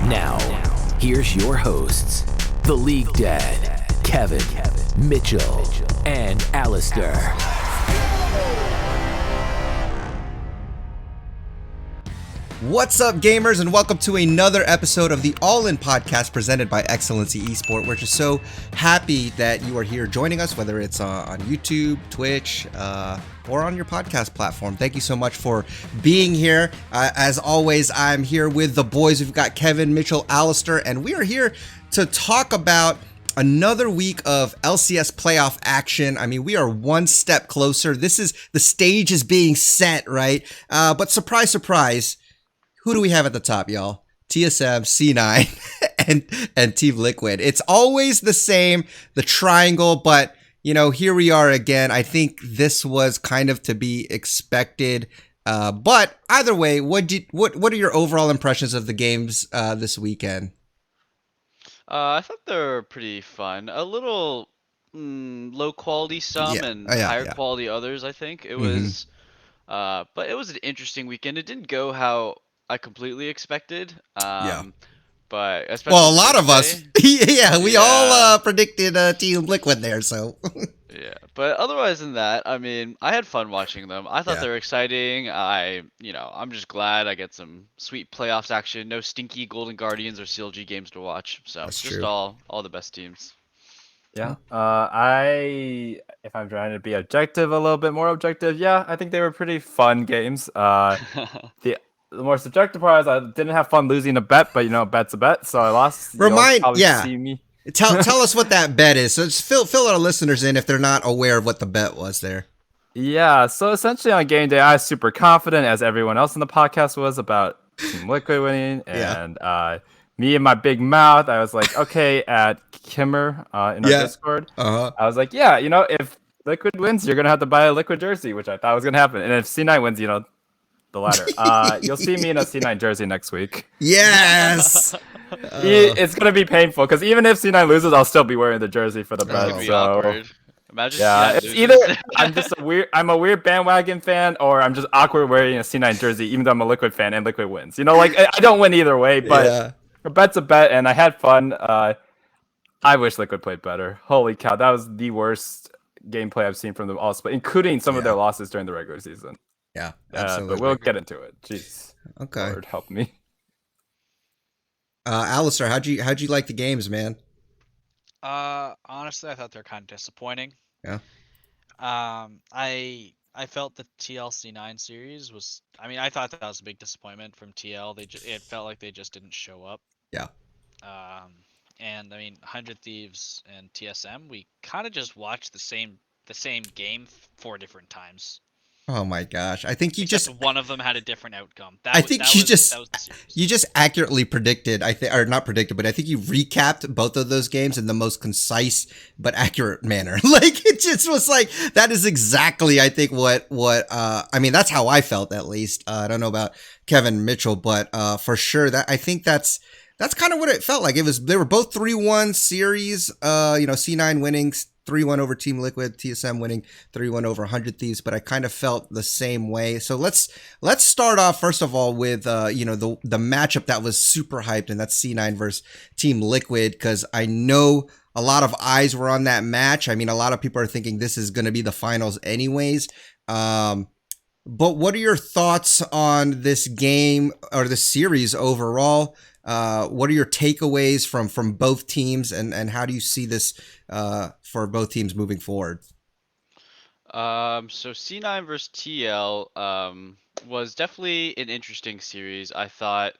Now, here's your hosts, the League Dad, Kevin, Mitchell, and Alistair. What's up, gamers, and welcome to another episode of the All-In Podcast presented by Excellency Esport. We're just so happy that you are here joining us, whether it's on YouTube, Twitch, or on your podcast platform. Thank you so much for being here. As always, I'm here with the boys. We've got Kevin, Mitchell, Alistair, and we are here to talk about another week of LCS playoff action. I mean, we are one step closer. The stage is being set, right? But surprise, surprise, who do we have at the top, y'all? TSM, C9, and Team Liquid. It's always the same, the triangle, but you know, here we are again. I think this was kind of to be expected. But either way, what are your overall impressions of the games this weekend? I thought they were pretty fun. A little low quality some and higher quality others, I think. It was but it was an interesting weekend. It didn't go how I completely expected. But especially well, a lot of us, we all predicted Team Liquid there, so. Yeah, but otherwise than that, I mean, I had fun watching them. I thought they were exciting. I'm just glad I get some sweet playoffs action. No stinky Golden Guardians or CLG games to watch. So That's just true. all the best teams. Yeah. If I'm trying to be objective, a little bit more objective, I think they were pretty fun games. The more subjective part is I didn't have fun losing a bet, but bet's a bet, so I lost. See me. Tell us what that bet is. So just fill our listeners in if they're not aware of what the bet was there. Yeah, so essentially on game day, I was super confident, as everyone else in the podcast was, about Team Liquid winning, and me and my big mouth, I was like, okay, at Kimmer in our Discord, I was like, if Liquid wins, you're gonna have to buy a Liquid jersey, which I thought was gonna happen, and if C9 wins, the latter. You'll see me in a C9 jersey next week. Yes. It's gonna be painful because even if C9 loses, I'll still be wearing the jersey for the bet. It's awkward. Imagine. It's either I'm a weird bandwagon fan, or I'm just awkward wearing a C9 jersey, even though I'm a Liquid fan and Liquid wins. I don't win either way, but a bet's a bet, and I had fun. I wish Liquid played better. Holy cow, that was the worst gameplay I've seen from them all, including some of their losses during the regular season. Yeah, absolutely. But we'll get into it. Jeez. Okay. Lord help me. Alistair, how'd you like the games, man? Honestly, I thought they're kind of disappointing. Yeah. I felt the TLC9 series was. I mean, I thought that was a big disappointment from TL. It felt like they just didn't show up. Yeah. And I mean, 100 Thieves and TSM, we kind of just watched the same game 4 different times. Oh my gosh! I think one of them had a different outcome. You just accurately predicted. Or not predicted, but I think you recapped both of those games in the most concise but accurate manner. Like it just was like that is exactly I think what I mean that's how I felt at least. I don't know about Kevin Mitchell, but for sure that I think that's kind of what it felt like. They were both 3-1 series. C9 winning 3-1 over Team Liquid, TSM winning 3-1 over 100 Thieves, but I kind of felt the same way. So let's start off first of all with the matchup that was super hyped, and that's C9 versus Team Liquid, because I know a lot of eyes were on that match. I mean, a lot of people are thinking this is going to be the finals anyways. But what are your thoughts on this game or the series overall? What are your takeaways from both teams, and how do you see this for both teams moving forward? So C9 versus TL was definitely an interesting series. I thought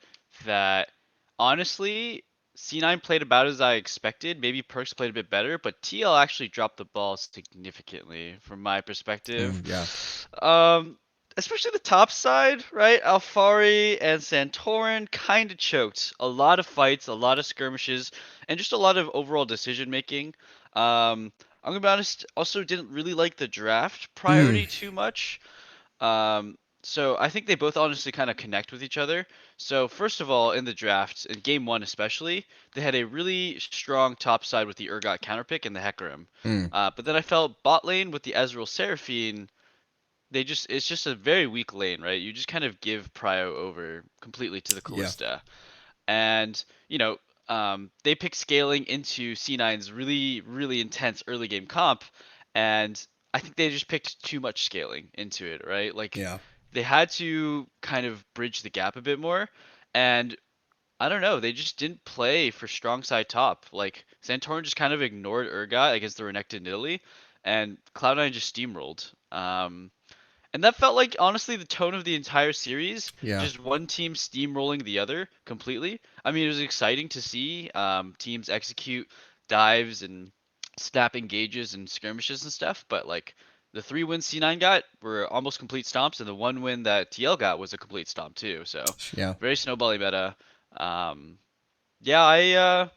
that honestly C9 played about as I expected. Maybe Perks played a bit better, but TL actually dropped the ball significantly from my perspective. Especially the top side, right? Alfari and Santorin kind of choked. A lot of fights, a lot of skirmishes, and just a lot of overall decision making. I'm gonna be honest, also didn't really like the draft priority too much. So I think they both honestly kind of connect with each other. So first of all, in the draft, in game 1 especially, they had a really strong top side with the Urgot counterpick and the Hecarim. But then I felt bot lane with the Ezreal Seraphine, it's just a very weak lane, right? You just kind of give Prio over completely to the Kalista. and they picked scaling into C9's really really intense early game comp, and I think they just picked too much scaling into it, right? Like Yeah. they had to kind of bridge the gap a bit more, and I don't know, they just didn't play for strong side top. Like Santorin just kind of ignored Urgot against the Renekton Italy, and Cloud9 just steamrolled. And that felt like honestly the tone of the entire series, Yeah. just one team steamrolling the other completely. I mean, it was exciting to see teams execute dives and snap engages and skirmishes and stuff, but like the 3 wins C9 got were almost complete stomps, and the 1 win that TL got was a complete stomp too. So Yeah. very snowbally meta. Um, yeah, I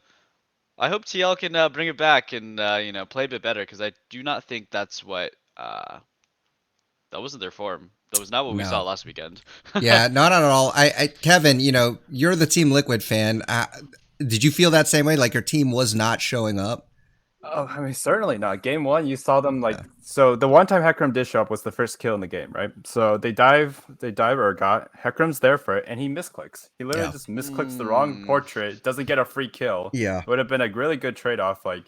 hope TL can bring it back and play a bit better, because I do not think that's what that wasn't their form. That was not what we saw No. last weekend. Yeah, not at all. Kevin, you're the Team Liquid fan. Did you feel that same way? Like your team was not showing up? Oh, I mean, certainly not. Game one, you saw them Yeah. so the one time Hecarim did show up was the first kill in the game, right? So they dive Urgot. Hecarim's there for it, and he misclicks. He literally Yeah. just misclicks the wrong portrait, doesn't get a free kill. Yeah. It would have been a really good trade off. Like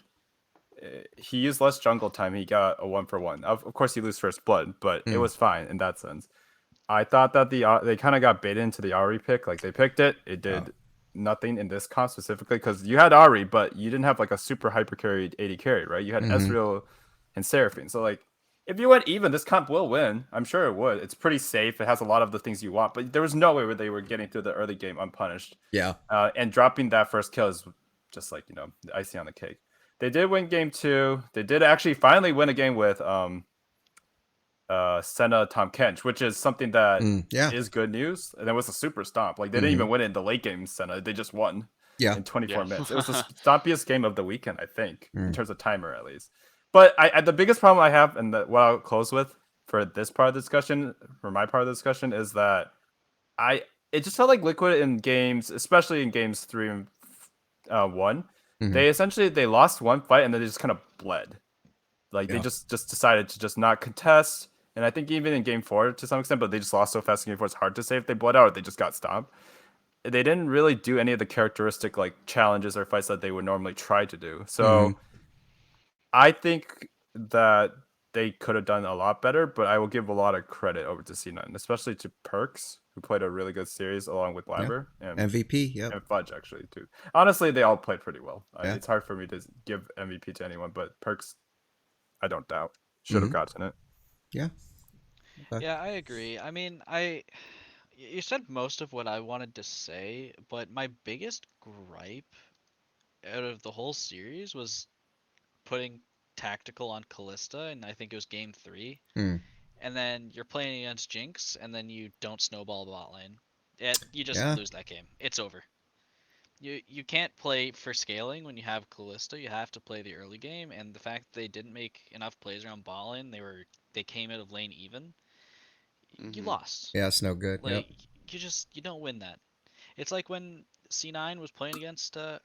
he used less jungle time, he got a 1-for-1. Of course, he lose first blood, but it was fine in that sense. I thought that they kind of got baited into the Ari pick. Like they picked it, it did nothing in this comp specifically because you had Ari, but you didn't have like a super hyper carried AD carry, right? You had Ezreal and Seraphine. So like if you went even, this comp will win. I'm sure it would. It's pretty safe. It has a lot of the things you want, but there was no way where they were getting through the early game unpunished. Yeah. And dropping that first kill is just like the icing on the cake. They did win game 2. They did actually finally win a game with Senna Tom Kench, which is something that is good news. And it was a super stomp. Like they didn't even win it in the late game, Senna. They just won in 24 minutes. It was the stompiest game of the weekend, I think, in terms of timer at least. But the biggest problem I have, and what I'll close with for this part of the discussion, for my part of the discussion, is that it just felt like Liquid in games, especially in games 3 and 1, they lost one fight and then they just kind of bled. Like they just decided to just not contest. And I think even in game 4 to some extent, but they just lost so fast in game 4, it's hard to say if they bled out or they just got stomped. They didn't really do any of the characteristic like challenges or fights that they would normally try to do. So I think that they could have done a lot better, but I will give a lot of credit over to C9, especially to Perks, who played a really good series along with Labber and MVP. and Fudge actually too. Honestly, they all played pretty well. It's hard for me to give MVP to anyone, but Perks, I don't doubt, should have gotten it. Yeah. Okay. Yeah, I agree. I mean, you said most of what I wanted to say, but my biggest gripe out of the whole series was putting tactical on Callista, and I think it was game 3. And then you're playing against Jinx, and then you don't snowball bot lane. You just lose that game. It's over. You can't play for scaling when you have Callista. You have to play the early game, and the fact that they didn't make enough plays around bot lane, they came out of lane even. You lost. Yeah, it's no good. Like you don't win that. It's like when C9 was playing against when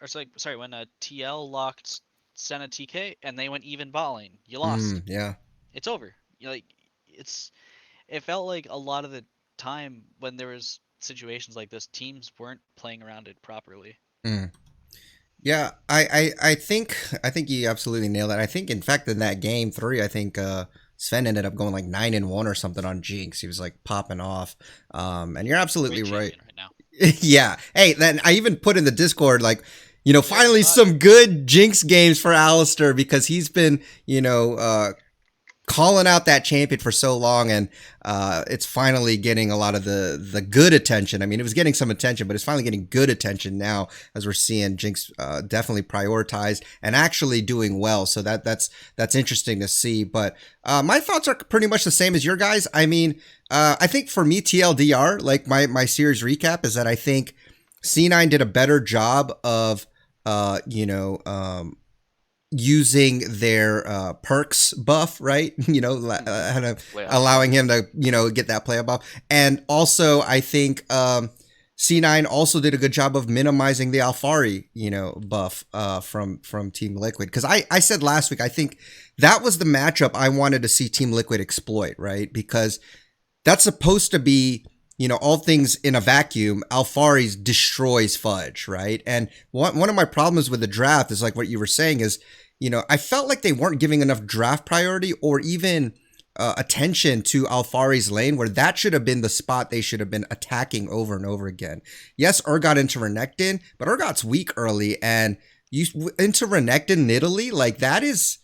TL locked Senna TK and they went even bot lane. You lost. Yeah. It's over. It felt like a lot of the time when there was situations like this, teams weren't playing around it properly. Yeah, I think you absolutely nailed that. I think in fact in that game 3, I think Zven ended up going like 9-1 or something on Jinx. He was like popping off. And you're absolutely right. Now. Yeah. Hey, then I even put in the Discord like, finally some good Jinx games for Alistair, because he's been, calling out that champion for so long, and it's finally getting a lot of the good attention. I mean, it was getting some attention, but it's finally getting good attention now, as we're seeing Jinx definitely prioritized and actually doing well. So that's interesting to see. But my thoughts are pretty much the same as your guys. I mean, I think for me, TLDR, like my series recap, is that I think C9 did a better job of using their perks buff, right? Allowing him to, get that player buff. And also, I think C9 also did a good job of minimizing the Alfari, buff from Team Liquid. Because I said last week, I think that was the matchup I wanted to see Team Liquid exploit, right? Because that's supposed to be all things in a vacuum, Alphari's destroys Fudge, right? And one of my problems with the draft is like what you were saying is, I felt like they weren't giving enough draft priority or even attention to Alphari's lane, where that should have been the spot they should have been attacking over and over again. Yes, Urgot into Renekton, but Urgot's weak early, and you into Renekton Nidalee, like that is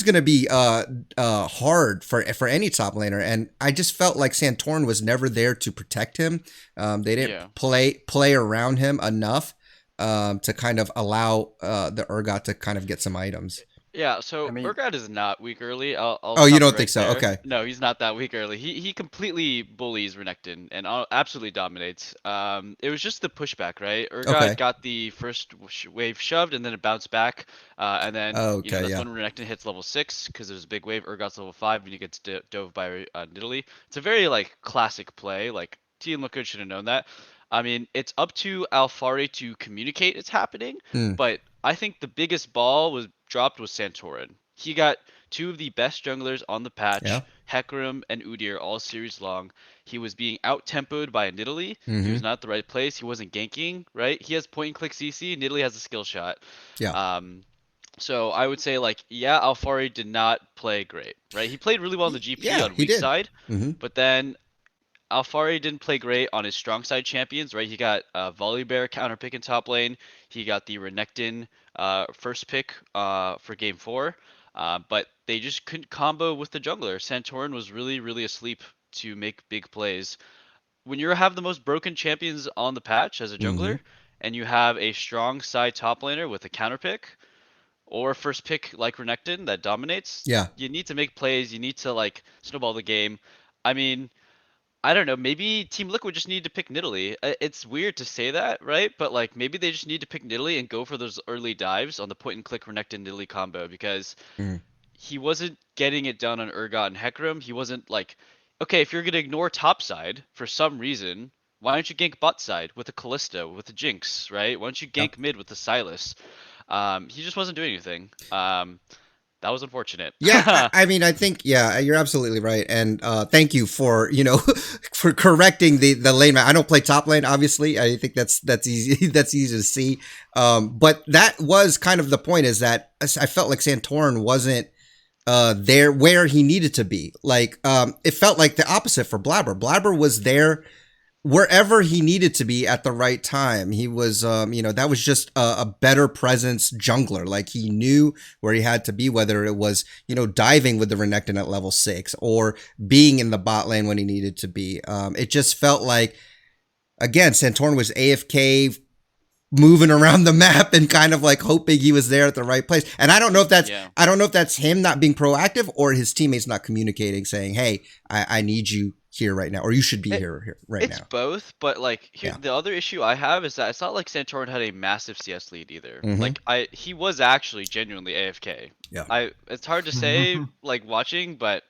going to be hard for any top laner. And I just felt like Santorin was never there to protect him. They didn't play around him enough to kind of allow the Urgot to kind of get some items. Yeah, so Urgot is not weak early. Oh, you don't think so? Okay. No, he's not that weak early. He completely bullies Renekton and absolutely dominates. It was just the pushback, right? Urgot got the first wave shoved and then it bounced back. And then that's when Renekton hits level 6 because there's a big wave. Urgot's level 5 and he gets dove by Nidalee. It's a very classic play. Like Team Liquid should have known that. I mean, it's up to Alphari to communicate it's happening, but I think the biggest ball was dropped was Santorin. He got 2 of the best junglers on the patch, Hecarim and Udyr, all series long. He was being out-tempoed by a Nidalee. He was not at the right place. He wasn't ganking, right? He has point-and-click CC. Nidalee has a skill shot. Yeah. So I would say, Alphari did not play great, right? He played really well on the GP on weak side, but then Alphari didn't play great on his strong side champions, right? He got Volibear counter pick in top lane. He got the Renekton first pick for game 4, but they just couldn't combo with the jungler. Santorin was really, really asleep to make big plays. When you have the most broken champions on the patch as a jungler, and you have a strong side top laner with a counter pick, or first pick like Renekton that dominates, you need to make plays. You need to snowball the game. I mean, I don't know. Maybe Team Liquid just need to pick Nidalee. It's weird to say that, right? But maybe they just need to pick Nidalee and go for those early dives on the point-and-click Renekton Nidalee combo because he wasn't getting it done on Urgot and Hecarim. He wasn't okay, if you're gonna ignore top side for some reason, why don't you gank bot side with a Kalista, with a Jinx, right? Why don't you gank mid with the Sylas? He just wasn't doing anything. That was unfortunate. Yeah, I mean, I think, you're absolutely right. And thank you for, for correcting the lane map. I don't play top lane, obviously. I think that's easy. That's easy to see. But that was kind of the point, is that I felt like Santorin wasn't there where he needed to be. It felt like the opposite for Blabber. Blabber was there wherever he needed to be at the right time. He was, that was just a better presence jungler. He knew where he had to be, whether it was, diving with the Renekton at level 6 or being in the bot lane when he needed to be. It just felt like, again, Santorin was AFK, moving around the map and kind of hoping he was there at the right place. And I don't know if that's him not being proactive or his teammates not communicating, saying, hey, I need you here right now, or you should be here right now. It's both, but the other issue I have is that it's not like Santorin had a massive CS lead either. He was actually genuinely AFK. It's hard to say watching, but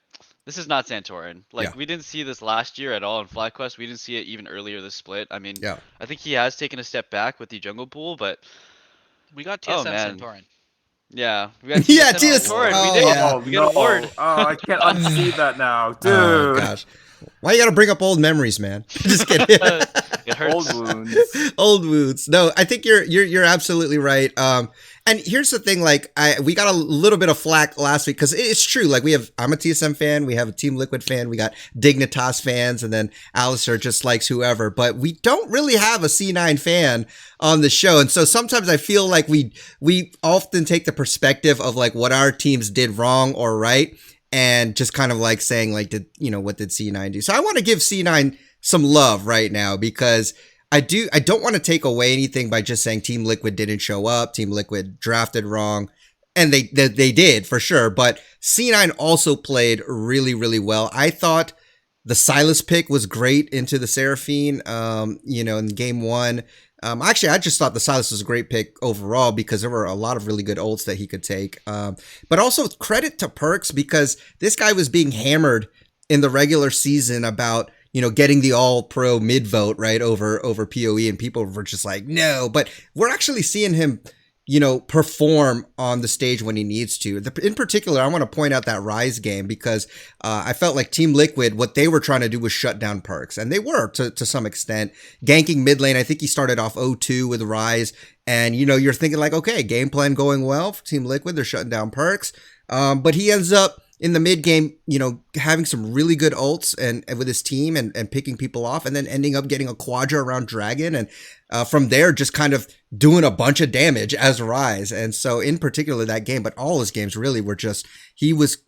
this is not Santorin. We didn't see this last year at all in FlyQuest. We didn't see it even earlier this split. I mean, I think he has taken a step back with the jungle pool, but we got TSM Santorin. Yeah, we got TSM Santorin. We did. Oh, we got a board. Oh, I can't unsee that now, dude. Oh gosh. Why you gotta bring up old memories, man? Just kidding. It hurts. Old wounds. Old wounds. No, I think you're absolutely right. And here's the thing, we got a little bit of flack last week because it's true. I'm a TSM fan, we have a Team Liquid fan, we got Dignitas fans, and then Alistair just likes whoever. But we don't really have a C9 fan on the show, and so sometimes I feel like we often take the perspective of what our teams did wrong or right, and just kind of saying what did C9 do? So I want to give C9 some love right now, because I don't want to take away anything by just saying Team Liquid didn't show up, Team Liquid drafted wrong, and they did for sure. But C9 also played really, really well. I thought the Sylas pick was great into the Seraphine, in game 1. Actually, I just thought the Sylas was a great pick overall because there were a lot of really good ults that he could take. But also credit to Perks, because this guy was being hammered in the regular season about, getting the all-pro mid vote, right, over PoE, and people were just like, no. But we're actually seeing him perform on the stage when he needs to. In particular, I want to point out that Rise game because I felt like Team Liquid, what they were trying to do was shut down Perks, and they were to some extent. Ganking mid lane, I think he started off 0-2 with Rise, and you're thinking like, okay, game plan going well for Team Liquid, they're shutting down Perks, but he ends up in the mid game, having some really good ults and with his team and picking people off, and then ending up getting a quadra around Dragon, and from there just kind of doing a bunch of damage as Rise. And so in particular that game, but all his games really were just, he was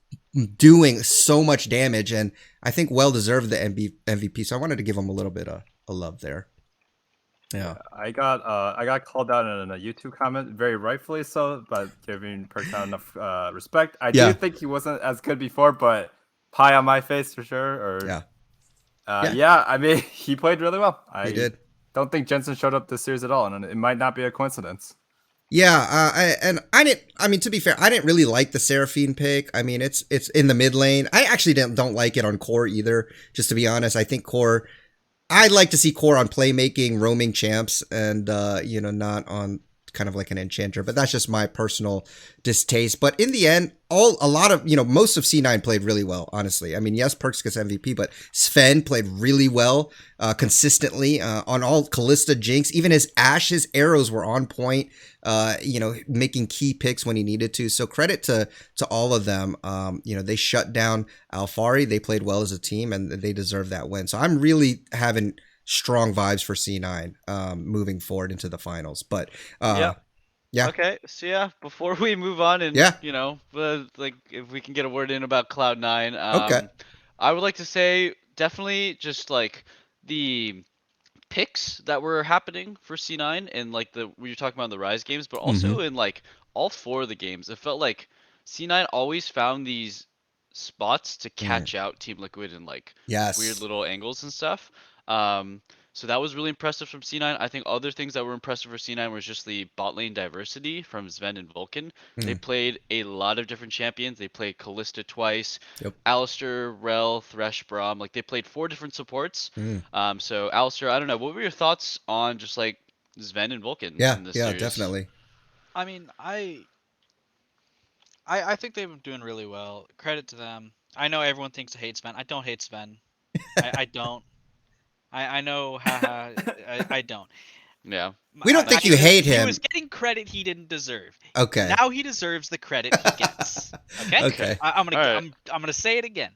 doing so much damage, and I think well deserved the MVP. So I wanted to give him a little bit of love there. Yeah. I got called out in a YouTube comment, very rightfully so, but giving Perks not enough respect. I do think he wasn't as good before, but pie on my face for sure. Or yeah, I mean, he played really well. He did. Don't think Jensen showed up this series at all, and it might not be a coincidence. Yeah, to be fair, I didn't really like the Seraphine pick. I mean, it's in the mid lane. I actually don't like it on core either, just to be honest. I think core, I'd like to see core on playmaking, roaming champs, and not on kind of like an enchanter. But that's just my personal distaste. But in the end, most of C9 played really well, honestly. I mean, yes, Perks gets MVP, but Zven played really well, consistently on all Kalista, Jinx, even his Ashe, his arrows were on point. Making key picks when he needed to. So credit to all of them. They shut down Alphari. They played well as a team, and they deserve that win. So I'm really having strong vibes for C9 moving forward into the finals. But yeah. Okay, so yeah, before we move on and like if we can get a word in about Cloud9, Okay. I would like to say definitely just like the picks that were happening for C9 and like we were talking about the Rise games, but also in like all 4 of the games, it felt like C9 always found these spots to catch out Team Liquid in like weird little angles and stuff. So that was really impressive from C9. I think other things that were impressive for C9 was just the bot lane diversity from Zven and Vulcan. They played a lot of different champions. They played Kalista twice, Alistar, Rel, Thresh, Braum. Like they played 4 different supports. So Alistar, I don't know. What were your thoughts on just like Zven and Vulcan in this series? Definitely. I mean, I think they've been doing really well. Credit to them. I know everyone thinks I hate Sven. I don't hate Sven. I don't. I know, haha. I don't. Yeah. We don't think you hate him. He was getting credit he didn't deserve. Okay. Now he deserves the credit he gets. Okay. Okay. I'm gonna say it again.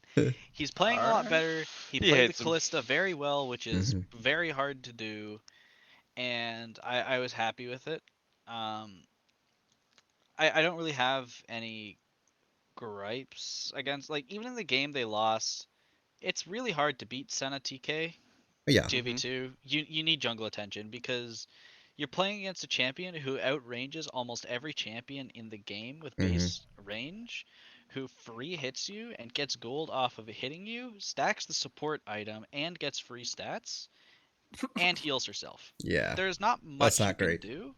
He's playing a lot better. He played the Kalista very well, which is very hard to do, and I was happy with it. I don't really have any gripes against, like, even in the game they lost. It's really hard to beat Senna TK. Yeah. JV2. You need jungle attention because you're playing against a champion who outranges almost every champion in the game with base range, who free hits you and gets gold off of hitting you, stacks the support item and gets free stats, and heals herself. Yeah. There's not much you can do.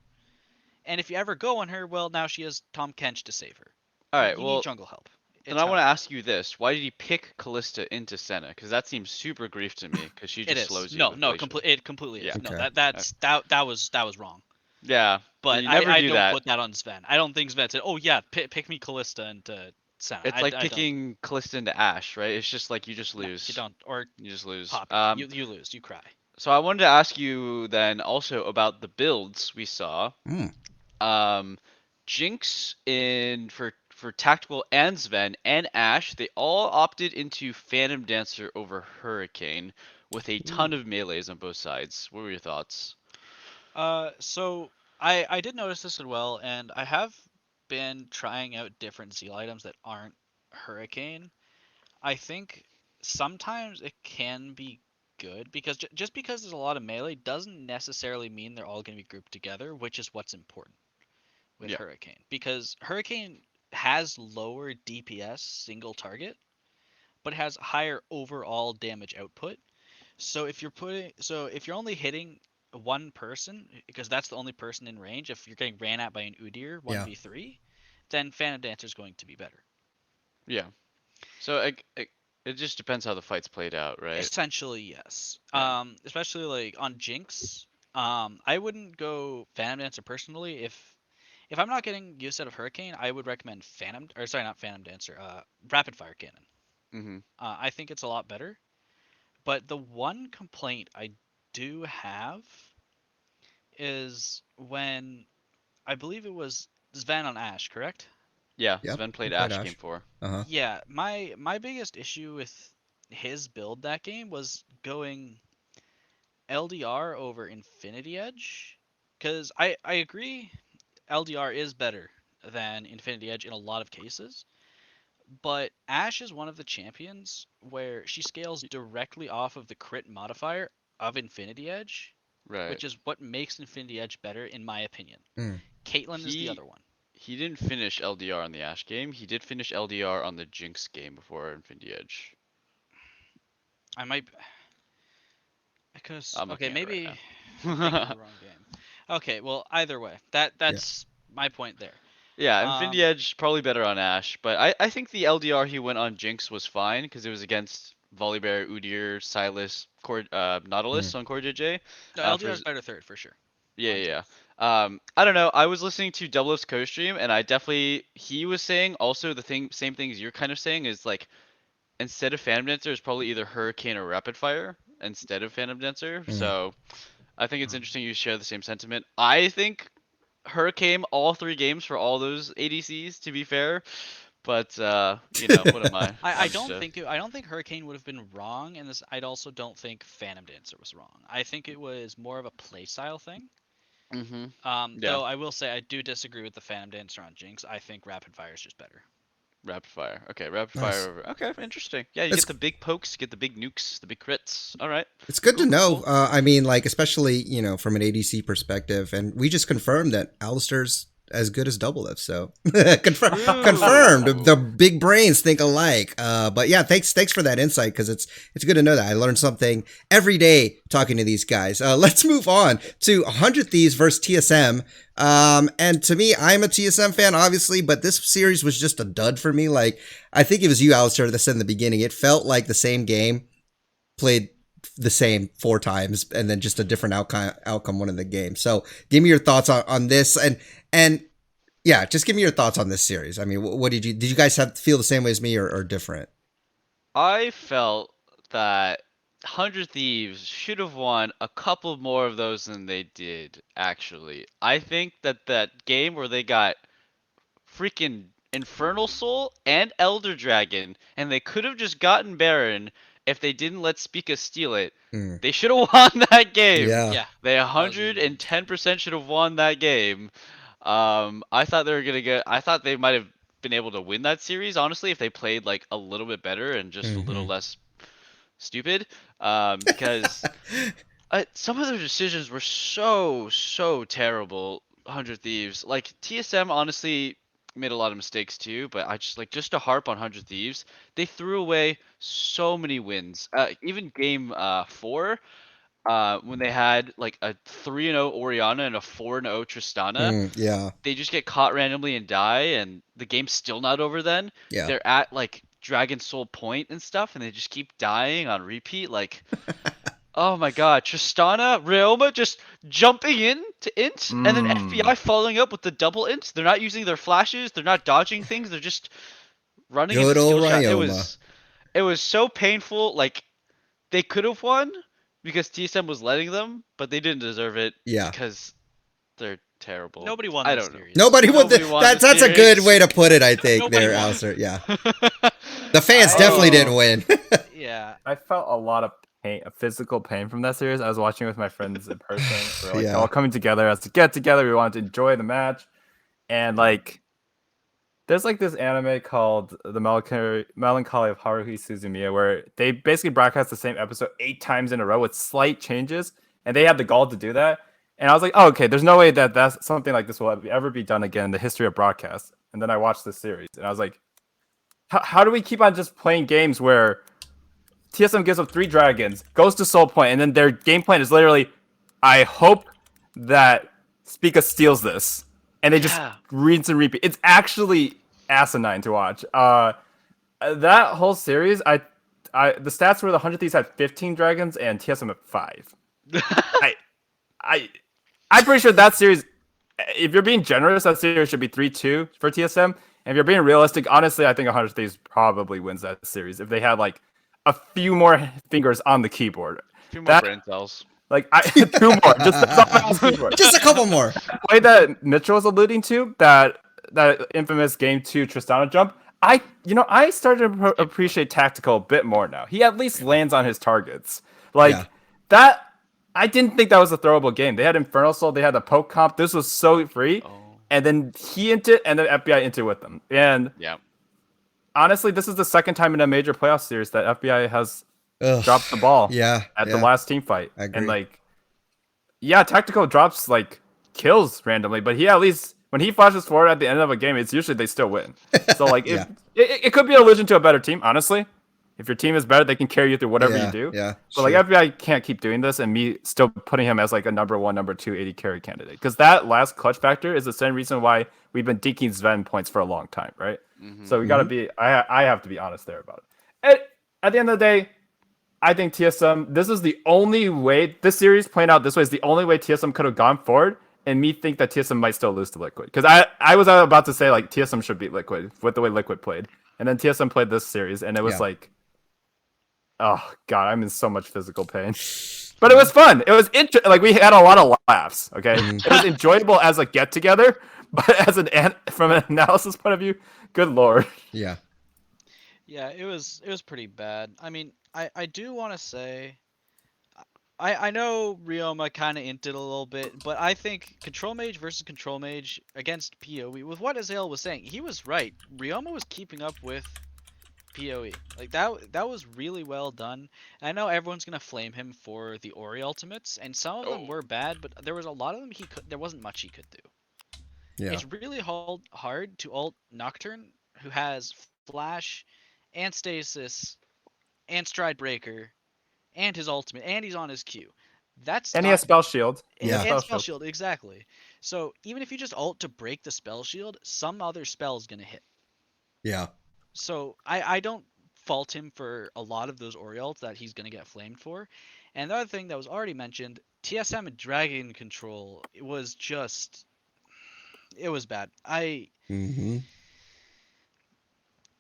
And if you ever go on her, well, now she has Tom Kench to save her. All right, you need jungle help. And I want to ask you this: why did he pick Kalista into Senna? Because that seems super grief to me. Because she just slows you. It completely is. Yeah. No, that was wrong. Yeah, but I don't put that on Zven. I don't think Zven said, "Oh yeah, pick me Kalista into Senna." It's like picking Kalista into Ashe, right? It's just like you just lose. You don't, or you just lose. You lose. You cry. So I wanted to ask you then also about the builds we saw. Jinx for Tactical and Zven and Ashe, they all opted into Phantom Dancer over Hurricane with a ton of melees on both sides. What were your thoughts? So I did notice this as well, and I have been trying out different Zeal items that aren't Hurricane. I think sometimes it can be good because just because there's a lot of melee doesn't necessarily mean they're all going to be grouped together, which is what's important with Hurricane. Because Hurricane has lower DPS single target, but has higher overall damage output. So if you're only hitting one person, because that's the only person in range, if you're getting ran at by an Udyr 1v3, then Phantom Dancer is going to be better. Yeah. So it just depends how the fight's played out, right? Essentially, yes. Especially like on Jinx, I wouldn't go Phantom Dancer personally if I'm not getting use out of Hurricane, I would recommend Phantom, or sorry, not Phantom Dancer, Rapid Fire Cannon. Mm-hmm. I think it's a lot better. But the one complaint I do have is when I believe it was Zven on Ash, correct? Yeah, Yep, Sven I played played Ash game Ash. 4. Uh-huh. Yeah, my biggest issue with his build that game was going LDR over Infinity Edge, because I agree LDR is better than Infinity Edge in a lot of cases, but Ash is one of the champions where she scales directly off of the crit modifier of Infinity Edge, Right. which is what makes Infinity Edge better in my opinion. Mm. Caitlyn is the He other one. he didn't finish LDR on the Ash game. He did finish LDR on the Jinx game before Infinity Edge. I might because I'm okay, looking at it maybe right I'm thinking of now. the wrong game. Okay, well either way, Yeah. that's my point there. Yeah, Infinity Um, Edge probably better on Ash, but I think the LDR he went on Jinx was fine because it was against Volibear, Udyr, Sylas, Mm. Nautilus on Core JJ. no, For LDR is his, better third for sure yeah, on yeah, Jinx. yeah. I don't know. I was listening to Double's co-stream, and I definitely he was saying also the same things you're kind of saying is like instead of Phantom Dancer, it's probably either Hurricane or Rapid Fire instead of Phantom Dancer. Mm. So I think it's Hmm. interesting you share the same sentiment. I think Hurricane all 3 games for all those ADCs, to be fair. But what am I? I I'm just don't a. think I don't think Hurricane would have been wrong in this. I also don't think Phantom Dancer was wrong. I think it was more of a playstyle thing. Mhm. Yeah. Though I will say I do disagree with the Phantom Dancer on Jinx. I think Rapid Fire is just better. Rapid fire. Okay, rapid Nice. fire over. Okay, interesting. Yeah, you It's get the big pokes, you get the big nukes, the big crits. All right. it's good to Cool, cool, know. cool. I mean, like especially from an ADC perspective, and we just confirmed that Alistair's as good as Double Lift. So confirmed. The True. big brains think alike. But yeah, thanks for that insight because it's good to know that I learn something every day talking to these guys. Let's move on to 100 Thieves versus TSM. And to me, I'm a TSM fan, obviously, but this series was just a dud for me. Like I think it was you, Alistair, that said in the beginning, it felt like the same game played the same 4 times and then just a different outcome one of the games. So give me your thoughts on this and yeah, just give me your thoughts on this series. I mean, what did you guys feel the same way as me or different? I felt that 100 Thieves should have won a couple more of those than they did, actually. I think that that game where they got freaking Infernal Soul and Elder Dragon, and they could have just gotten Baron if they didn't let Spica steal it. Mm, They should have won that game. yeah. Yeah, They I was gonna say. 110% should have won that game. I thought they were gonna get. I thought they might have been able to win that series, honestly, if they played like a little bit better and just a little Hmm. less stupid. Because some of their decisions were so terrible. 100 Thieves, like TSM, honestly made a lot of mistakes too. But I just to harp on 100 Thieves, they threw away so many wins. Even game 4, when they had like a 3-0 Oriana and a 4-0 Tristana, Yeah. they just get caught randomly and die, and the game's still not over. Then Yeah. they're at like Dragon Soul Point and stuff, and they just keep dying on repeat. Like, oh my god, Tristana, Ryoma just jumping in to int, and then FBI following up with the double int. They're not using their flashes, they're not dodging things, they're just running into Good old skill shot. Ryoma. It was so painful. Like they could have won because TSM was letting them, but they didn't deserve it Yeah. because they're terrible. Nobody won I this don't know. series. Nobody would. Nobody won the That's a good series. way to put it. I think Nobody there, won. Alistair. Yeah. The fans I definitely didn't win. yeah. I felt a lot of pain, physical pain from that series. I was watching with my friends in person. We were like Yeah. all coming together as a get together. We wanted to enjoy the match, and like, there's like this anime called The Melancholy of Haruhi Suzumiya, where they basically broadcast the same episode 8 times in a row with slight changes, and they had the gall to do that. And I was like, oh, okay, there's no way that that's something like this will ever be done again in the history of broadcast. And then I watched this series, and I was like, how do we keep on just playing games where TSM gives up 3 dragons, goes to Soul Point, and then their game plan is literally, I hope that Spica steals this, and they just Yeah. rinse and repeat. It's actually asinine to watch. That whole series, the stats were the 100 Thieves had 15 dragons and TSM at 5. I, I'm pretty sure that series if you're being generous, that series should be 3-2 for TSM. And if you're being realistic, honestly, I think 100 Thieves probably wins that series if they had like a few more fingers on the keyboard. A few more That- brain cells. Like two more, just Just a couple more. The way that Mitchell was alluding to, that infamous game 2 Tristana jump, I started to appreciate Tactical a bit more now. He at least lands on his targets. That, I didn't think that was a throwable game. They had Infernal Soul, they had the poke comp. This was so free. And then he into and then FBI into with them. And honestly, this is the second time in a major playoff series that FBI has dropped the ball at the last team fight. And Tactical drops like kills randomly, but he at least, when he flashes forward at the end of a game, it's usually they still win. So like it could be an allusion to a better team, honestly. If your team is better, they can carry you through whatever you do. Yeah. But like FBI can't keep doing this and me still putting him as like a number 1, number 2 AD carry candidate. Because that last clutch factor is the same reason why we've been dinking Zven points for a long time, right? So we gotta be I have to be honest there about it. And at the end of the day, I think TSM, this is the only way, this series playing out this way is the only way TSM could have gone forward, and me think that TSM might still lose to Liquid. Because I was about to say, like, TSM should beat Liquid with the way Liquid played. And then TSM played this series, and it was like, oh, God, I'm in so much physical pain. But it was fun. It was like, we had a lot of laughs, okay? It was enjoyable as a get-together, but as from an analysis point of view, good lord. Yeah, it was pretty bad. I mean, I do want to say, I know Ryoma kind of inted a little bit, but I think Control Mage versus Control Mage against PoE, with what Azael was saying, he was right. Ryoma was keeping up with PoE. Like, that was really well done. And I know everyone's going to flame him for the Ori ultimates, and some of them were bad, but there was a lot of them there wasn't much he could do. Yeah. It's really hard to ult Nocturne, who has Flash and Stasis and Stride Breaker and his ultimate, and he's on his Q. He has Spell Shield. And Spell Shield, exactly. So even if you just ult to break the Spell Shield, some other spell is going to hit. Yeah. So I don't fault him for a lot of those Ori ults that he's going to get flamed for. And the other thing that was already mentioned, TSM and Dragon Control, it was bad. I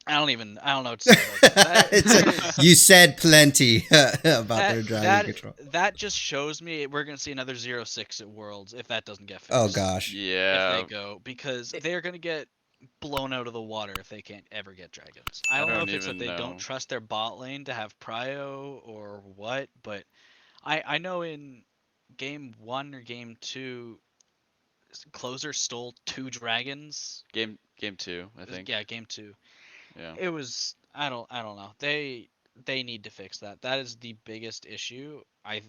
don't know what to say about that. You said plenty about their Dragon Control. That just shows me we're going to see another 0-6 at Worlds if that doesn't get fixed. Oh, gosh. Yeah. If they go, because they're going to get blown out of the water if they can't ever get dragons. I don't know if it's that they don't trust their bot lane to have prio or what, but I know in game 1 or game 2, Closer stole 2 dragons. Game 2, I think. Yeah, game 2. Yeah. It was I don't know. They need to fix that. That is the biggest issue. I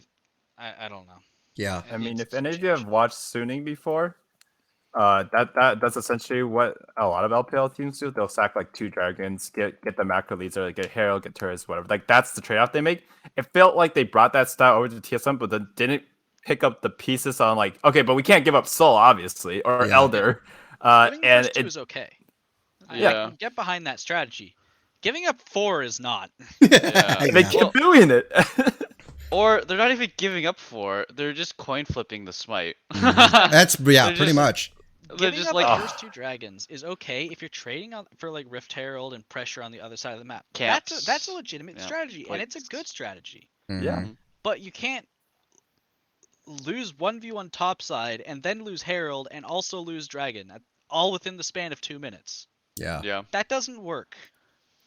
don't know. Yeah. I mean, if any of you have watched Suning before, that's essentially what a lot of LPL teams do. They'll sack like 2 dragons, get the macro leads, or like get Herald, get turrets, whatever. Like that's the trade-off they make. It felt like they brought that style over to TSM, but then didn't pick up the pieces on like, okay, but we can't give up Soul, obviously, or Elder. And it was okay. Yeah. I can get behind that strategy. Giving up 4 is not. Yeah. They keep doing it. Or they're not even giving up 4. They're just coin flipping the smite. That's pretty much. Giving up the first 2 dragons is okay if you're trading for like Rift Herald and pressure on the other side of the map. That's a legitimate strategy, and it's a good strategy. Yeah. But you can't lose 1v1 top side and then lose Herald and also lose Dragon, all within the span of 2 minutes. Yeah. That doesn't work.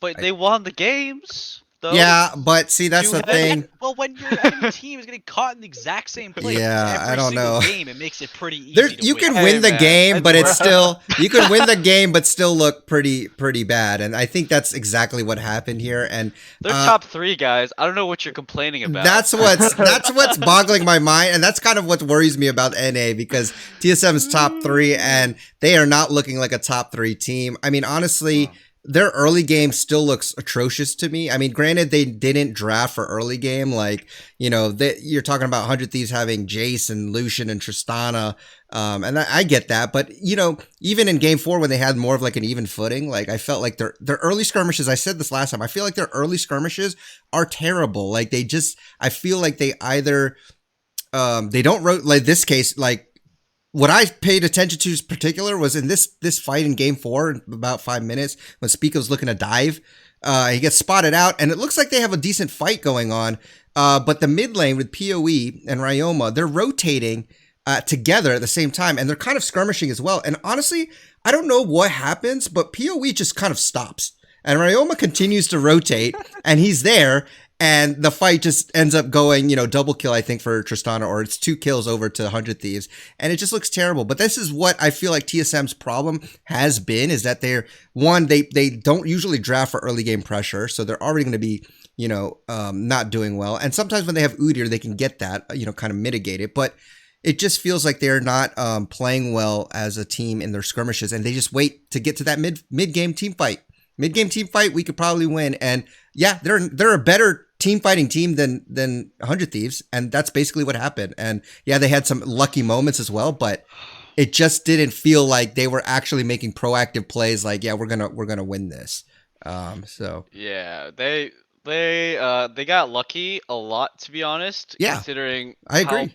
But they won the games, though. Yeah, but see, that's the thing. Well, when your enemy team is getting caught in the exact same place I don't know. game, it makes it pretty easy to you win. can win the game, but it's still you can win the game, but still look pretty bad. And I think that's exactly what happened here. And they're top 3 guys. I don't know what you're complaining about. That's what's boggling my mind, and that's kind of what worries me about NA, because TSM is top 3 and they are not looking like a top 3 team. I mean, honestly. Their early game still looks atrocious to me. I mean, granted, they didn't draft for early game. Like, you're talking about 100 Thieves having Jace and Lucian and Tristana. And I get that. But, even in game 4, when they had more of like an even footing, like I felt like their early skirmishes, I said this last time, I feel like their early skirmishes are terrible. Like I feel like they either, they don't like this case, like, what I paid attention to in particular was in this fight in game 4, in about 5 minutes, when Spica's looking to dive. He gets spotted out, and it looks like they have a decent fight going on. But the mid lane with PoE and Ryoma, they're rotating together at the same time, and they're kind of skirmishing as well. And honestly, I don't know what happens, but PoE just kind of stops. And Ryoma continues to rotate, and he's there, and the fight just ends up going, double kill, I think, for Tristana, or it's 2 kills over to 100 Thieves. And it just looks terrible. But this is what I feel like TSM's problem has been, is that they don't usually draft for early game pressure, so they're already going to be not doing well. And sometimes when they have Udyr, they can get that, kind of mitigate it. But it just feels like they're not playing well as a team in their skirmishes, and they just wait to get to that mid-game team fight. Mid-game team fight, we could probably win. And yeah, they're a better team fighting team than 100 Thieves, and that's basically what happened. And yeah, they had some lucky moments as well, but it just didn't feel like they were actually making proactive plays like, yeah, we're gonna win this. So yeah, they got lucky a lot, to be honest. Yeah, considering I agree. how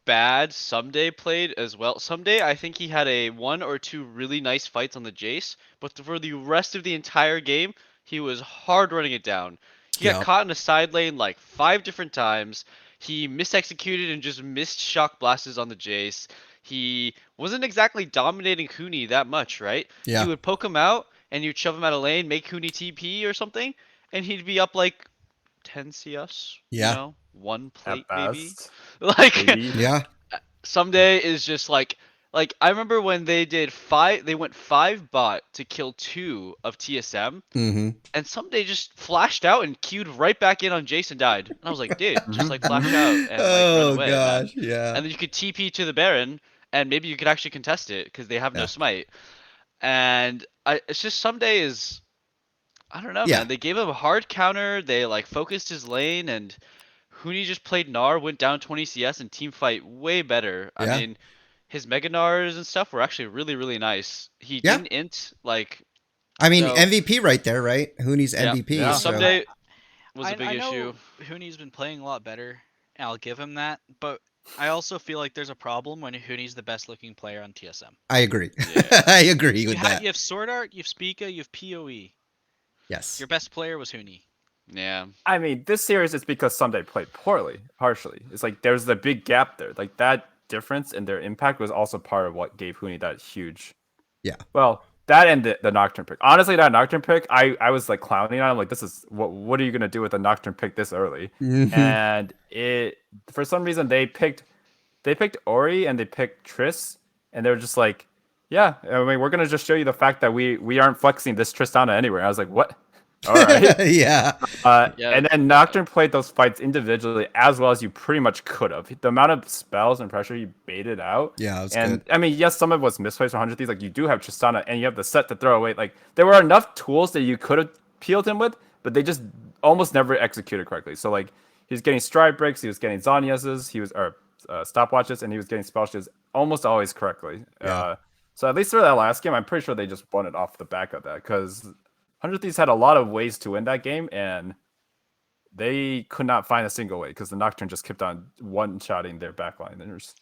bad Someday played as well. Someday, I think he had a 1 or 2 really nice fights on the Jace, but for the rest of the entire game, he was hard running it down. He got caught in a side lane like 5 different times. He misexecuted and just missed shock blasts on the Jace. He wasn't exactly dominating Huni that much, right? Yeah. You would poke him out, and you'd shove him out of lane, make Huni TP or something, and he'd be up like 10 CS. Yeah. 1 plate At maybe. best. Like, Yeah. Someday is just like I remember when they went 5 bot to kill 2 of TSM, and Someday just flashed out and queued right back in on Jason died. And I was like, dude, just like flash out and run away, gosh, man. yeah. And then you could TP to the Baron, and maybe you could actually contest it because they have no smite. And it's just Someday is, I don't know, man. They gave him a hard counter. They focused his lane, and Huni just played Gnar, went down 20 CS, and team fight way better. Yeah. I mean, his Mega Gnars and stuff were actually really, really nice. He didn't int MVP right there, right? Huni's MVP. Yeah. So. Someday was a big I know issue. Huni's been playing a lot better, and I'll give him that. But I also feel like there's a problem when Huni's the best looking player on TSM. I agree. Yeah. I agree with that. You have Sword Art, you have Spica, you have PoE. Yes. Your best player was Huni. Yeah. I mean, this series is because Someday played poorly, partially. It's like there's the big gap there. Like that difference in their impact was also part of what gave Huni that huge. Yeah. Well, that and the Nocturne pick. Honestly, that Nocturne pick, I was like clowning on him. Like, this is what are you gonna do with a Nocturne pick this early? And it for some reason they picked Ori and they picked Triss, and they were just like, yeah, I mean, we're gonna just show you the fact that we aren't flexing this Tristana anywhere. I was like, what? All right. Yeah. And then Nocturne played those fights individually as well as you pretty much could have. The amount of spells and pressure he baited out. Yeah, it was and good. I mean, yes, some of it was misplaced for 100 Thieves. Like, you do have Tristana and you have the set to throw away. Like, there were enough tools that you could have peeled him with, but they just almost never executed correctly. So, like, he was getting stride breaks, he was getting Zanyas's, stopwatches, and he was getting spell shields almost always correctly. Yeah. So at least for that last game, I'm pretty sure they just won it off the back of that, because 100 Thieves had a lot of ways to win that game, and they could not find a single way because the Nocturne just kept on one-shotting their backliners.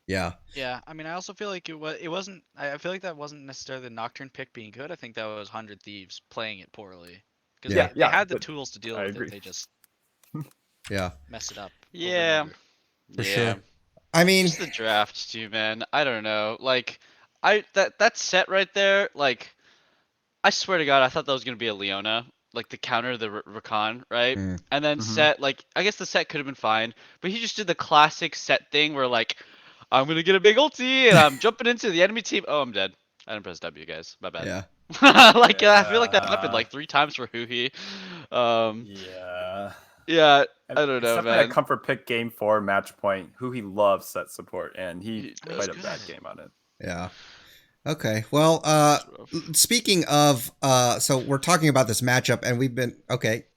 Yeah. Yeah, I mean, I also feel like it wasn't. I feel like that wasn't necessarily the Nocturne pick being good. I think that was 100 Thieves playing it poorly because they had the tools to deal with it. They just messed it up. Yeah. For yeah. sure. I mean, Just the draft too, man. I don't know. Like, that set right there. Like, I swear to God, I thought that was gonna be a Leona, like the counter the Rakan, right? And then set, like, I guess the set could have been fine, but he just did the classic set thing where, like, I'm gonna get a big ulti and I'm jumping into the enemy team. Oh, I'm dead. I didn't press W, guys. My bad. Yeah. I feel like that happened like 3 times for Huhi. Yeah. Yeah, I don't know, It's definitely man. a comfort pick game 4 match point. Who he loves set support, and he He played a does bad good. game on it. Yeah. Okay. Well, speaking of, so we're talking about this matchup, and we've been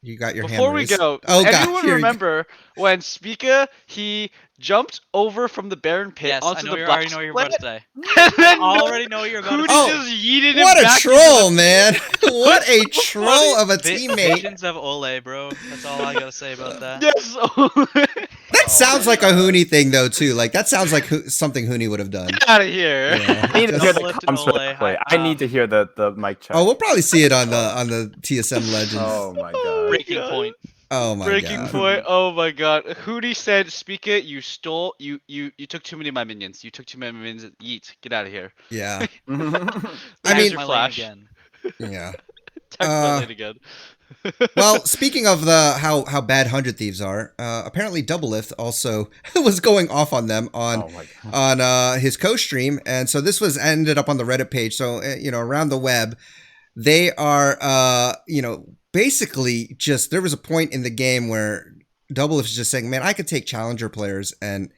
you got your hand Before we raised. go, Oh god, anyone here you go. remember when Spica he jumped over from the Baron pit Yes, I onto know the I black already know what you're about to say. and then I already know what you're about to Hootie say. Oh, just yeeted him What a back troll, man! What a troll of a Vi- teammate. Visions of Ole, bro. That's all I gotta say about that. Yes. That Oh sounds my like a God. Hooney thing, though, too. Like, that sounds like something Hooney would have done. Get out of here. Yeah. I need to hear the Double lift comms for Ole, that play. hi- I need to hear the mic check. Oh, we'll probably see it on the TSM Legends. Oh my Oh god. my Breaking God. point. Oh my Breaking god. point. Oh my God. Hootie said, "Speak it. You stole. You took too many of my minions. You took too many minions. Yeet. Get out of here." Yeah. There's mean- your my lane flash. again. Yeah. Tax my lane again. Well, speaking of how bad 100 Thieves are, apparently Doublelift also was going off on them on Oh my god. on his co-stream, and so this was ended up on the Reddit page. So around the web, they are basically just, there was a point in the game where Doublelift is just saying, "Man, I could take challenger players and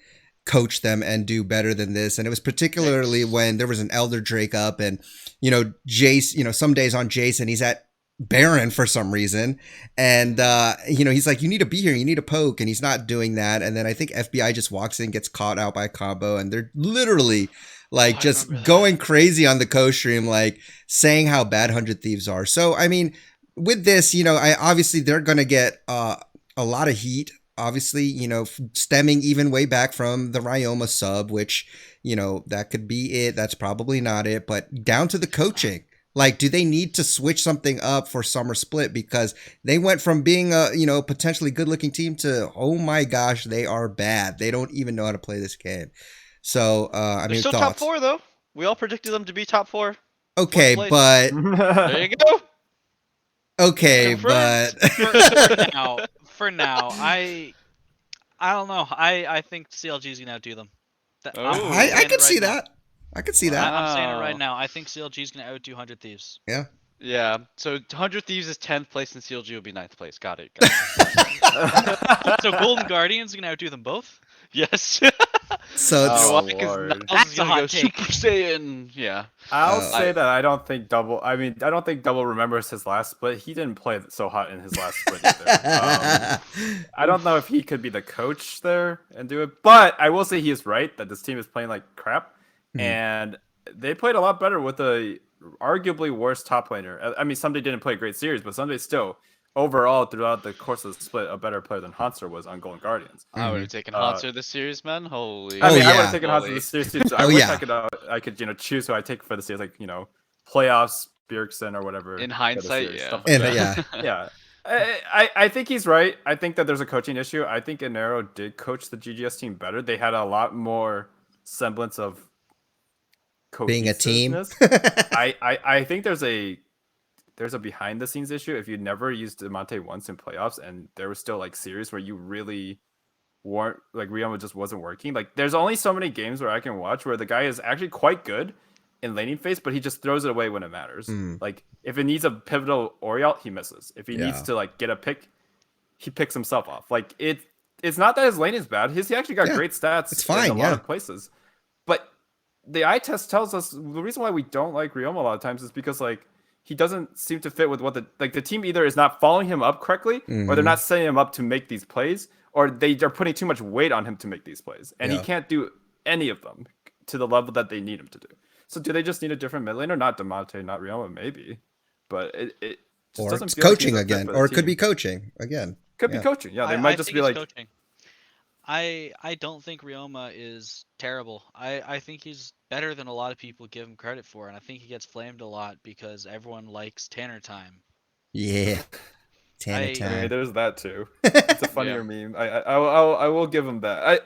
coach them and do better than this." And it was particularly when there was an Elder Drake up, and Jace, some days on Jace, and he's at Baron for some reason, and he's like, "You need to be here, you need to poke," and he's not doing that. And then I think FBI just walks in, gets caught out by a combo, and they're literally like I just remember that. going crazy on the co-stream, like saying how bad 100 Thieves are. So I mean, with this, obviously they're gonna get a lot of heat, obviously, stemming even way back from the Ryoma sub, which that could be it, that's probably not it, but down to the coaching. Like, do they need to switch something up for Summer Split? Because they went from being a, potentially good-looking team to, oh my gosh, they are bad. They don't even know how to play this game. So, They're still top thoughts? 4 though. We all predicted them to be top 4. Okay, Fourth but There you go. okay, Confirmed. but For now, I don't know. I think CLG is gonna outdo them. Oh. I'm I saying could it see right now. that. I could see that. I'm saying it right Wow. now. I think CLG is gonna outdo 100 Thieves. Yeah. Yeah. So 100 Thieves is 10th place, and CLG will be 9th place. Got it. Got it. So Golden Guardians are gonna outdo them both. Yes. So it's, You know Oh, why? Because Lord. Niles That's is a gonna hot go take. Super Saiyan. Yeah. I'll Uh, say that I don't think Double remembers his last split. He didn't play so hot in his last split either. I don't know if he could be the coach there and do it, but I will say he is right that this team is playing like crap, and they played a lot better with a arguably worse top laner. I mean, Sunday didn't play a great series, but Sunday still overall throughout the course of the split a better player than Hanser was on Golden Guardians. I would have taken Hanser this series, man. Holy. I mean, I would yeah. have taken Hanser this series too. So I Oh, wish yeah. I could choose who I take for the series, like playoffs, Bjergsen or whatever. In for the hindsight, series, yeah. stuff like And that. yeah. Yeah. I think he's right. I think that there's a coaching issue. I think Inero did coach the GGS team better. They had a lot more semblance of Being a team. cohesiveness. I think there's a behind the scenes issue. If you never used Demonte once in playoffs and there was still like series where you really weren't, like, Ryoma just wasn't working. Like, there's only so many games where I can watch where the guy is actually quite good in laning phase, but he just throws it away when it matters. Like, if it needs a pivotal Oriel, he misses. If he needs Yeah. to like get a pick, he picks himself off. Like, it's not that his lane is bad. He actually got Yeah, great stats it's fine, in a lot yeah. of places. But the eye test tells us the reason why we don't like Ryoma a lot of times is because, like, he doesn't seem to fit with what the team either is not following him up correctly, or they're not setting him up to make these plays, or they are putting too much weight on him to make these plays, and Yeah. he can't do any of them to the level that they need him to do. So do they just need a different mid laner? Not Demonte, not Ryoma, maybe, but it just Or doesn't it's feel like he's coaching a fit again, for the or it could team. be coaching again. Could yeah. be coaching. Yeah, they might just think be it's like, coaching. I don't think Ryoma is terrible. I think he's better than a lot of people give him credit for, and I think he gets flamed a lot because everyone likes Tanner time. Yeah. Tanner I- I mean, time. there's that too. It's a funnier meme. I will give him that.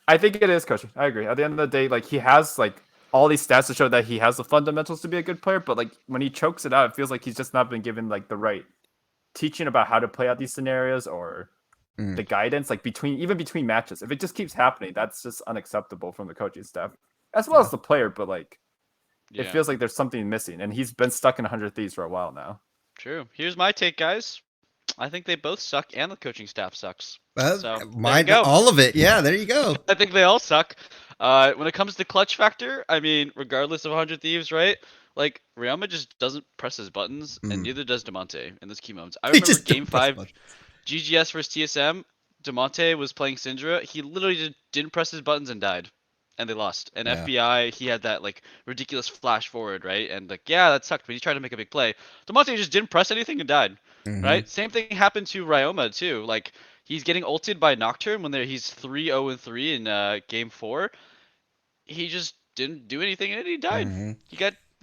I think it is coaching. I agree. At the end of the day, like, he has like all these stats to show that he has the fundamentals to be a good player, but like when he chokes it out, it feels like he's just not been given like the right teaching about how to play out these scenarios or the guidance, like between matches. If it just keeps happening, that's just unacceptable from the coaching staff as well as the player. But like, it Yeah. feels like there's something missing, and he's been stuck in 100 Thieves for a while now. True. Here's my take, guys. I think they both suck, and the coaching staff sucks. Well, So, there you mine, go. all of it. Yeah, there you go. I think they all suck. When it comes to clutch factor, I mean, regardless of 100 Thieves, right? Like, Ryoma just doesn't press his buttons, and neither does Demonte in those key moments. I He remember just Game don't press 5, buttons. GGS versus TSM. Demonte was playing Syndra. He literally just didn't press his buttons and died. And they lost. And Yeah. FBI, he had that, like, ridiculous flash forward, right? And, like, yeah, that sucked, but he tried to make a big play. Demonte just didn't press anything and died. Right? Same thing happened to Ryoma too. Like, he's getting ulted by Nocturne when he's 3-0-3 in game 4. He just didn't do anything and he died. He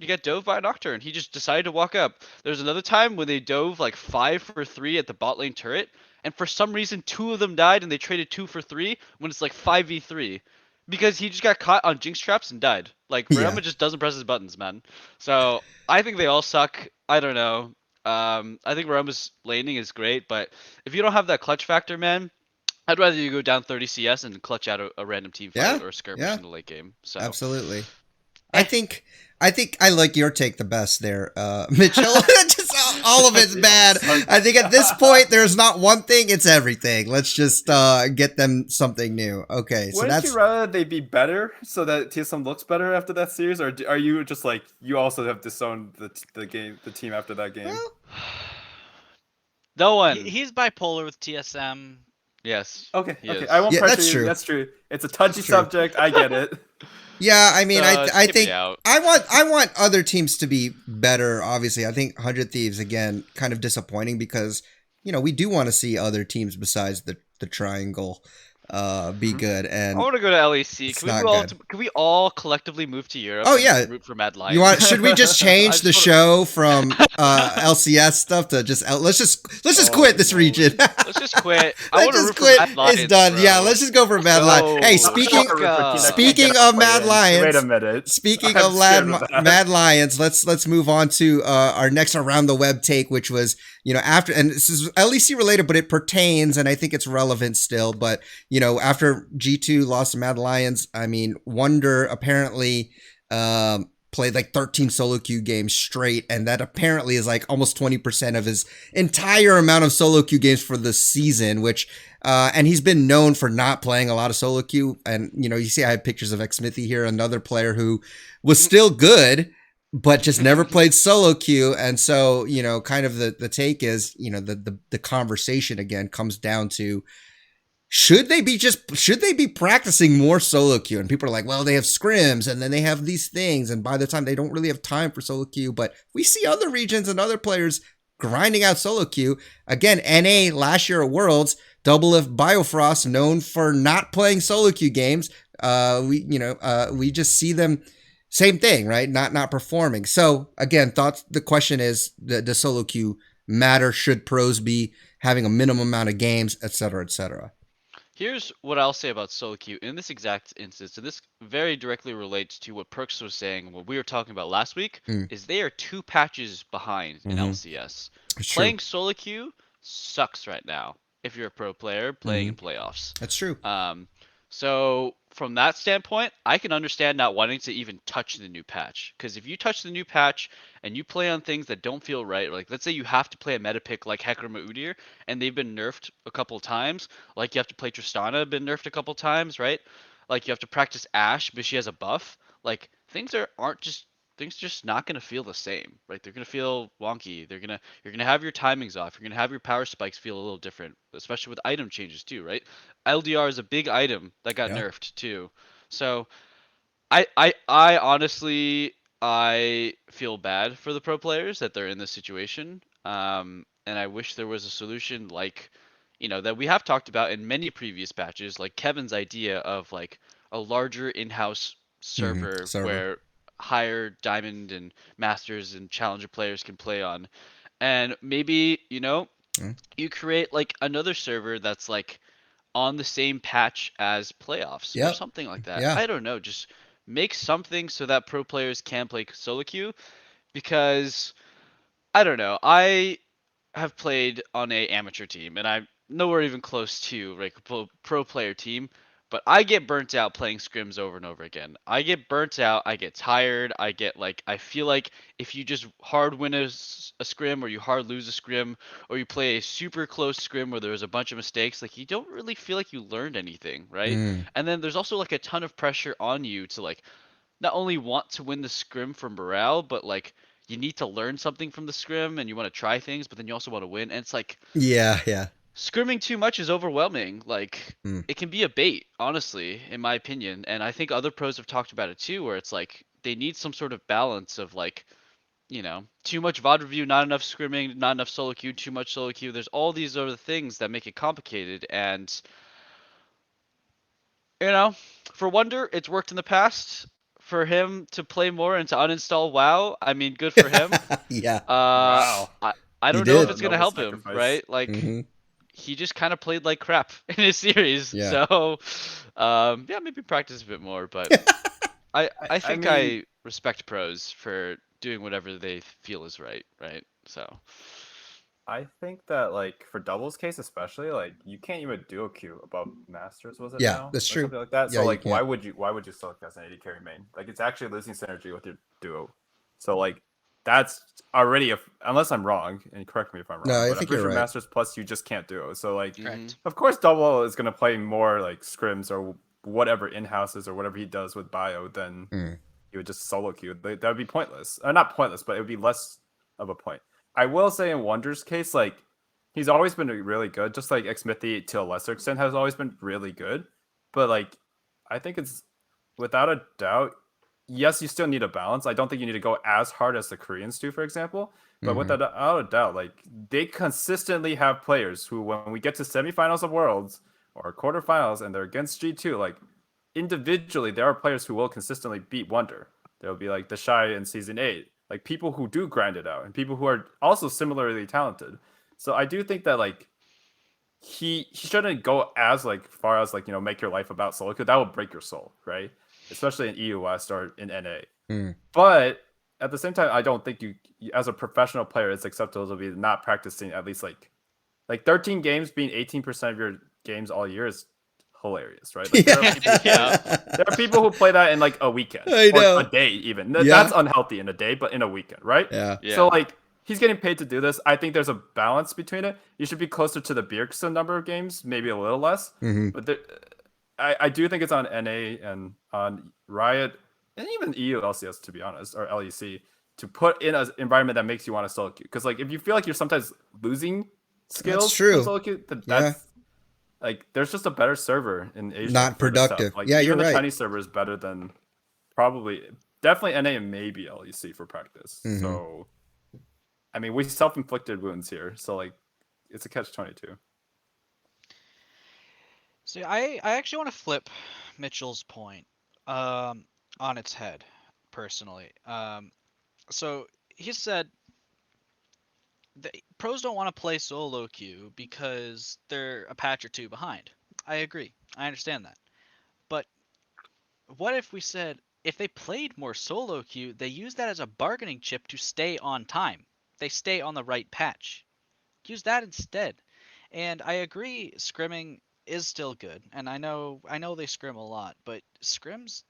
got dove by a Nocturne. He just decided to walk up. There's another time when they dove like 5 for 3 at the bot lane turret, and for some reason 2 of them died and they traded 2 for 3 when it's like 5v3. Because he just got caught on Jinx traps and died. Like Yeah. Rama just doesn't press his buttons, man. So I think they all suck. I don't know. I think Rama's laning is great, but if you don't have that clutch factor, man, I'd rather you go down 30 CS and clutch out a random team Yeah, fight or a skirmish yeah. in the late game. So Absolutely. Eh. I think I like your take the best there, Mitchell. Just all of it's bad. I think at this point there's not one thing; it's everything. Let's just get them something new. Okay, so Wouldn't that's you rather they be better so that TSM looks better after that series, or are you just like you also have disowned the team after that game? well, no one. He's bipolar with TSM. Yes. Okay, he okay, is. I won't Yeah, pressure that's you. true. That's true. It's a touchy That's true. subject. I get it. yeah. I mean, So, I skip me think out. I want other teams to be better. Obviously, I think 100 Thieves again kind of disappointing because we do want to see other teams besides the Triangle be good, I and want to go to LEC. it's Can we not move all? good. Can we all collectively move to Europe? Oh, and yeah. root for Mad Lions. You want? Should we just I change just the wanna- show from LCS stuff to just let's just Oh, quit this moly. region. Let's just quit. I want Let's to just root quit. for Mad Lions. It's done. Bro. Yeah, let's just go for Mad Lions. Hey, Go. speaking Shaka. speaking of Mad Lions, Wait a minute. speaking I'm of scared of that. Mad Lions, let's move on to our next around the web take, which was after, and this is LEC related, but it pertains, and I think it's relevant still. But after G2 lost to Mad Lions, I mean, Wonder apparently played like 13 solo queue games straight, and that apparently is like almost 20% of his entire amount of solo queue games for the season, which and he's been known for not playing a lot of solo queue. And you see I have pictures of Xmithy here, another player who was still good but just never played solo queue. And so kind of the take is the conversation again comes down to, should they be practicing more solo queue? And people are like, well, they have scrims and then they have these things, and by the time they don't really have time for solo queue. But we see other regions and other players grinding out solo queue. Again, NA last year at Worlds, Double Lift Biofrost, known for not playing solo queue games. We just see them, same thing, right? Not performing. So again, thoughts. The question is, does solo queue matter? Should pros be having a minimum amount of games, et cetera, et cetera? Here's what I'll say about solo queue in this exact instance, and this very directly relates to what Perks was saying, what we were talking about last week, is they are 2 patches behind in LCS. It's Playing true. solo queue sucks right now if you're a pro player playing in playoffs. That's true. So from that standpoint, I can understand not wanting to even touch the new patch. Because if you touch the new patch and you play on things that don't feel right, like let's say you have to play a meta pick like Hecarim Udyr, and they've been nerfed a couple of times, like you have to play Tristana, been nerfed a couple of times, right? Like you have to practice Ashe, but she has a buff. Like things just not gonna feel the same, right? They're gonna feel wonky. You're gonna have your timings off. You're gonna have your power spikes feel a little different, especially with item changes too, right? LDR is a big item that got Yeah. nerfed too. So I honestly I feel bad for the pro players that they're in this situation. And I wish there was a solution like that we have talked about in many previous patches, like Kevin's idea of like a larger in-house server server. where higher diamond and masters and challenger players can play on. And maybe, you create like another server that's like on the same patch as playoffs or Yep. something like that. Yeah. I don't know, just make something so that pro players can play solo queue, because I don't know. I have played on a amateur team and I'm nowhere even close to like a pro player team, but I get burnt out playing scrims over and over again. I get burnt out, I get tired, I feel like if you just hard win a scrim or you hard lose a scrim or you play a super close scrim where there's a bunch of mistakes, like you don't really feel like you learned anything, right? And then there's also like a ton of pressure on you to like not only want to win the scrim for morale, but like you need to learn something from the scrim and you want to try things, but then you also want to win. And it's like Yeah. scrimming too much is overwhelming. Like Mm. it can be a bait, honestly, in my opinion. And I think other pros have talked about it too, where it's like they need some sort of balance of like, too much VOD review, not enough scrimming, not enough solo queue, too much solo queue. There's all these other things that make it complicated, and you know, for Wonder, it's worked in the past. For him to play more and to uninstall WoW, I mean, good for him. Yeah, Wow. I he don't know if did. it's gonna Noble help him, sacrifice. right? Like Hmm. he just kind of played like crap in his series. Yeah. So, yeah, maybe practice a bit more. But I I think mean, I respect pros for doing whatever they feel is right, right? So, I think that like for doubles case especially, like you can't even duo queue above masters, was it Yeah, now? that's Or true. something like that. Yeah, So you like can't. why would you select as an AD carry main? Like it's actually losing synergy with your duo. So like that's already a unless I'm wrong, and correct me if I'm No, wrong, I but I'm think pretty you're sure right. masters plus you just can't duo. So like mhm. Correct. of course double is gonna play more like scrims or whatever in houses or whatever he does with bio than Mm. he would just solo queue. That would be pointless. Or not pointless, but it would be less of a point. I will say in Wonder's case, like he's always been really good. Just like Xmithy to a lesser extent has always been really good. But like I think it's without a doubt, yes, you still need a balance. I don't think you need to go as hard as the Koreans do, for example. But Hmm. without a doubt, like they consistently have players who, when we get to semifinals of Worlds or quarterfinals, and they're against G2, like individually, there are players who will consistently beat Wonder. There'll be like the Shy in season 8, like people who do grind it out, and people who are also similarly talented. So I do think that like he shouldn't go as like far as like make your life about solo because that will break your soul, right? Especially in EU West or in NA. Mm. But at the same time, I don't think as a professional player, it's acceptable to be not practicing at least like 13 games being 18% of your games all year is hilarious, right? Like there are Yeah. people who play Yeah. there are people who play that in like a weekend I or a know. day even. Yeah. That's unhealthy in a day, but in a weekend, right? Yeah. So Yeah. like he's getting paid to do this. I think there's a balance between it. You should be closer to the Bjergsen number of games, maybe a little less. Hmm. But I do think it's on NA and on Riot and even EU LCS to be honest, or LEC to put in an environment that makes you want to solo queue. Because like if you feel like you're sometimes losing That's skills from true. solo queue, Yeah. that's like there's just a better server in Asia Not for this stuff. productive. Like Yeah, you're even the right. Chinese server is better than probably definitely NA and maybe LEC for practice. Hmm. So I mean we self-inflicted wounds here. So like it's a catch 22. See, I actually want to flip Mitchell's point um, on its head, personally. So he said the pros don't want to play solo queue because they're a patch or two behind. I agree. I understand that. But what if we said if they played more solo queue, they use that as a bargaining chip to stay on time? They stay on the right patch. Use that instead. And I agree scrimming is still good. And I know they scrim a lot, but scrims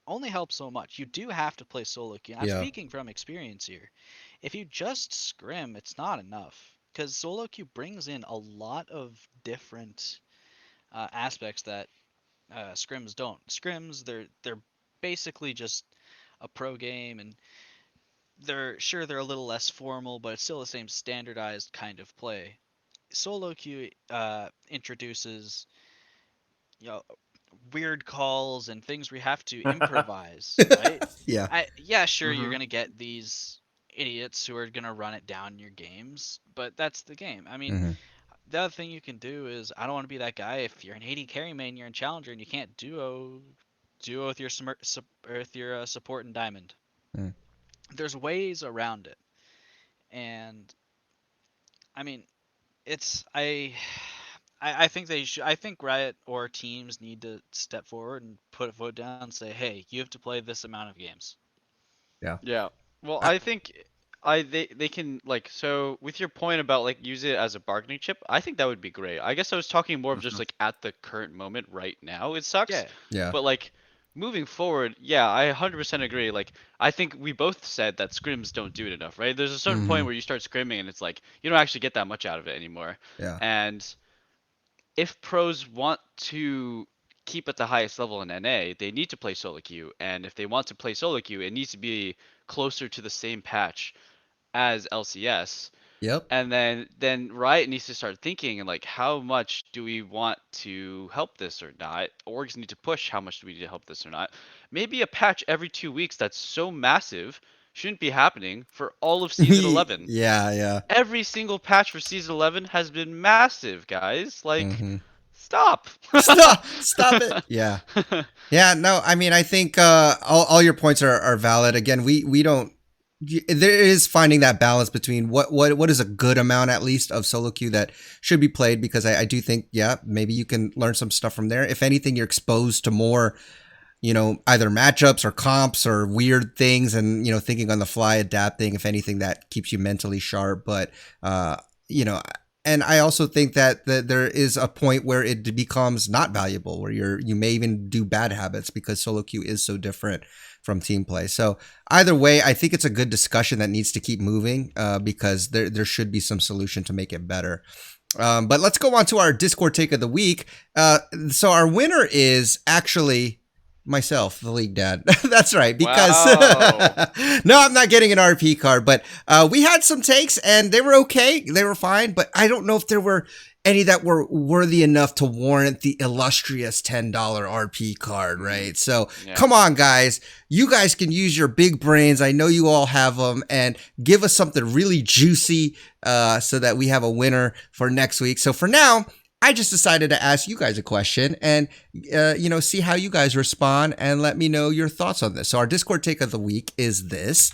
only help so much. You do have to play solo queue. And I'm Yeah. speaking from experience here. If you just scrim, it's not enough because solo queue brings in a lot of different aspects that scrims don't. Scrims, they're basically just a pro game, and they're a little less formal, but it's still the same standardized kind of play. Solo queue introduces you know weird calls and things we have to improvise, right? Yeah. Yeah, sure, you're Hmm. gonna get these idiots who are gonna run it down in your games, but that's the game. I mean, Hmm. the other thing you can do is I don't want to be that guy. If you're an AD carry main, you're in challenger, and you can't duo with your support and diamond. Mm. There's ways around it, and I mean, it's I think they should. I think Riot or teams need to step forward and put a foot down and say, "Hey, you have to play this amount of games." Yeah. Yeah. Well, I, I think they can like so with your point about like use it as a bargaining chip, I think that would be great. I guess I was talking more of just Hmm. like at the current moment right now. It sucks, Yeah. yeah. but like moving forward, yeah, I 100% agree. Like I think we both said that scrims don't do it enough, right? There's a certain Hmm. point where you start scrimming and it's like you don't actually get that much out of it anymore. Yeah. And if pros want to keep at the highest level in NA, they need to play solo queue, and if they want to play solo queue, it needs to be closer to the same patch as LCS. Yep. And then Riot needs to start thinking and like how much do we want to help this or not? Orgs need to push how much do we need to help this or not. Maybe a patch every 2 weeks that's so massive shouldn't be happening for all of season 11. Yeah. Every single patch for season 11 has been massive, guys. Like, Hmm. stop. Stop it. Yeah. Yeah, no, I mean, I think all your points are valid. Again, we don't. There is finding that balance between what is a good amount at least of solo queue that should be played, because I do think, yeah, maybe you can learn some stuff from there. If anything, you're exposed to more, either matchups or comps or weird things, and thinking on the fly, adapting. If anything, that keeps you mentally sharp. But you know, and I also think that there is a point where it becomes not valuable, where you may even do bad habits because solo queue is so different from team play. So either way, I think it's a good discussion that needs to keep moving, because there should be some solution to make it better. But let's go on to our Discord take of the week. So our winner is actually myself, the league dad. That's right, because Wow. no, I'm not getting an RP card, but we had some takes and they were okay. They were fine, but I don't know if there were any that were worthy enough to warrant the illustrious $10 RP card, right? So Yeah. come on, guys. You guys can use your big brains. I know you all have them, and give us something really juicy so that we have a winner for next week. So for now, I just decided to ask you guys a question and, see how you guys respond and let me know your thoughts on this. So our Discord take of the week is this.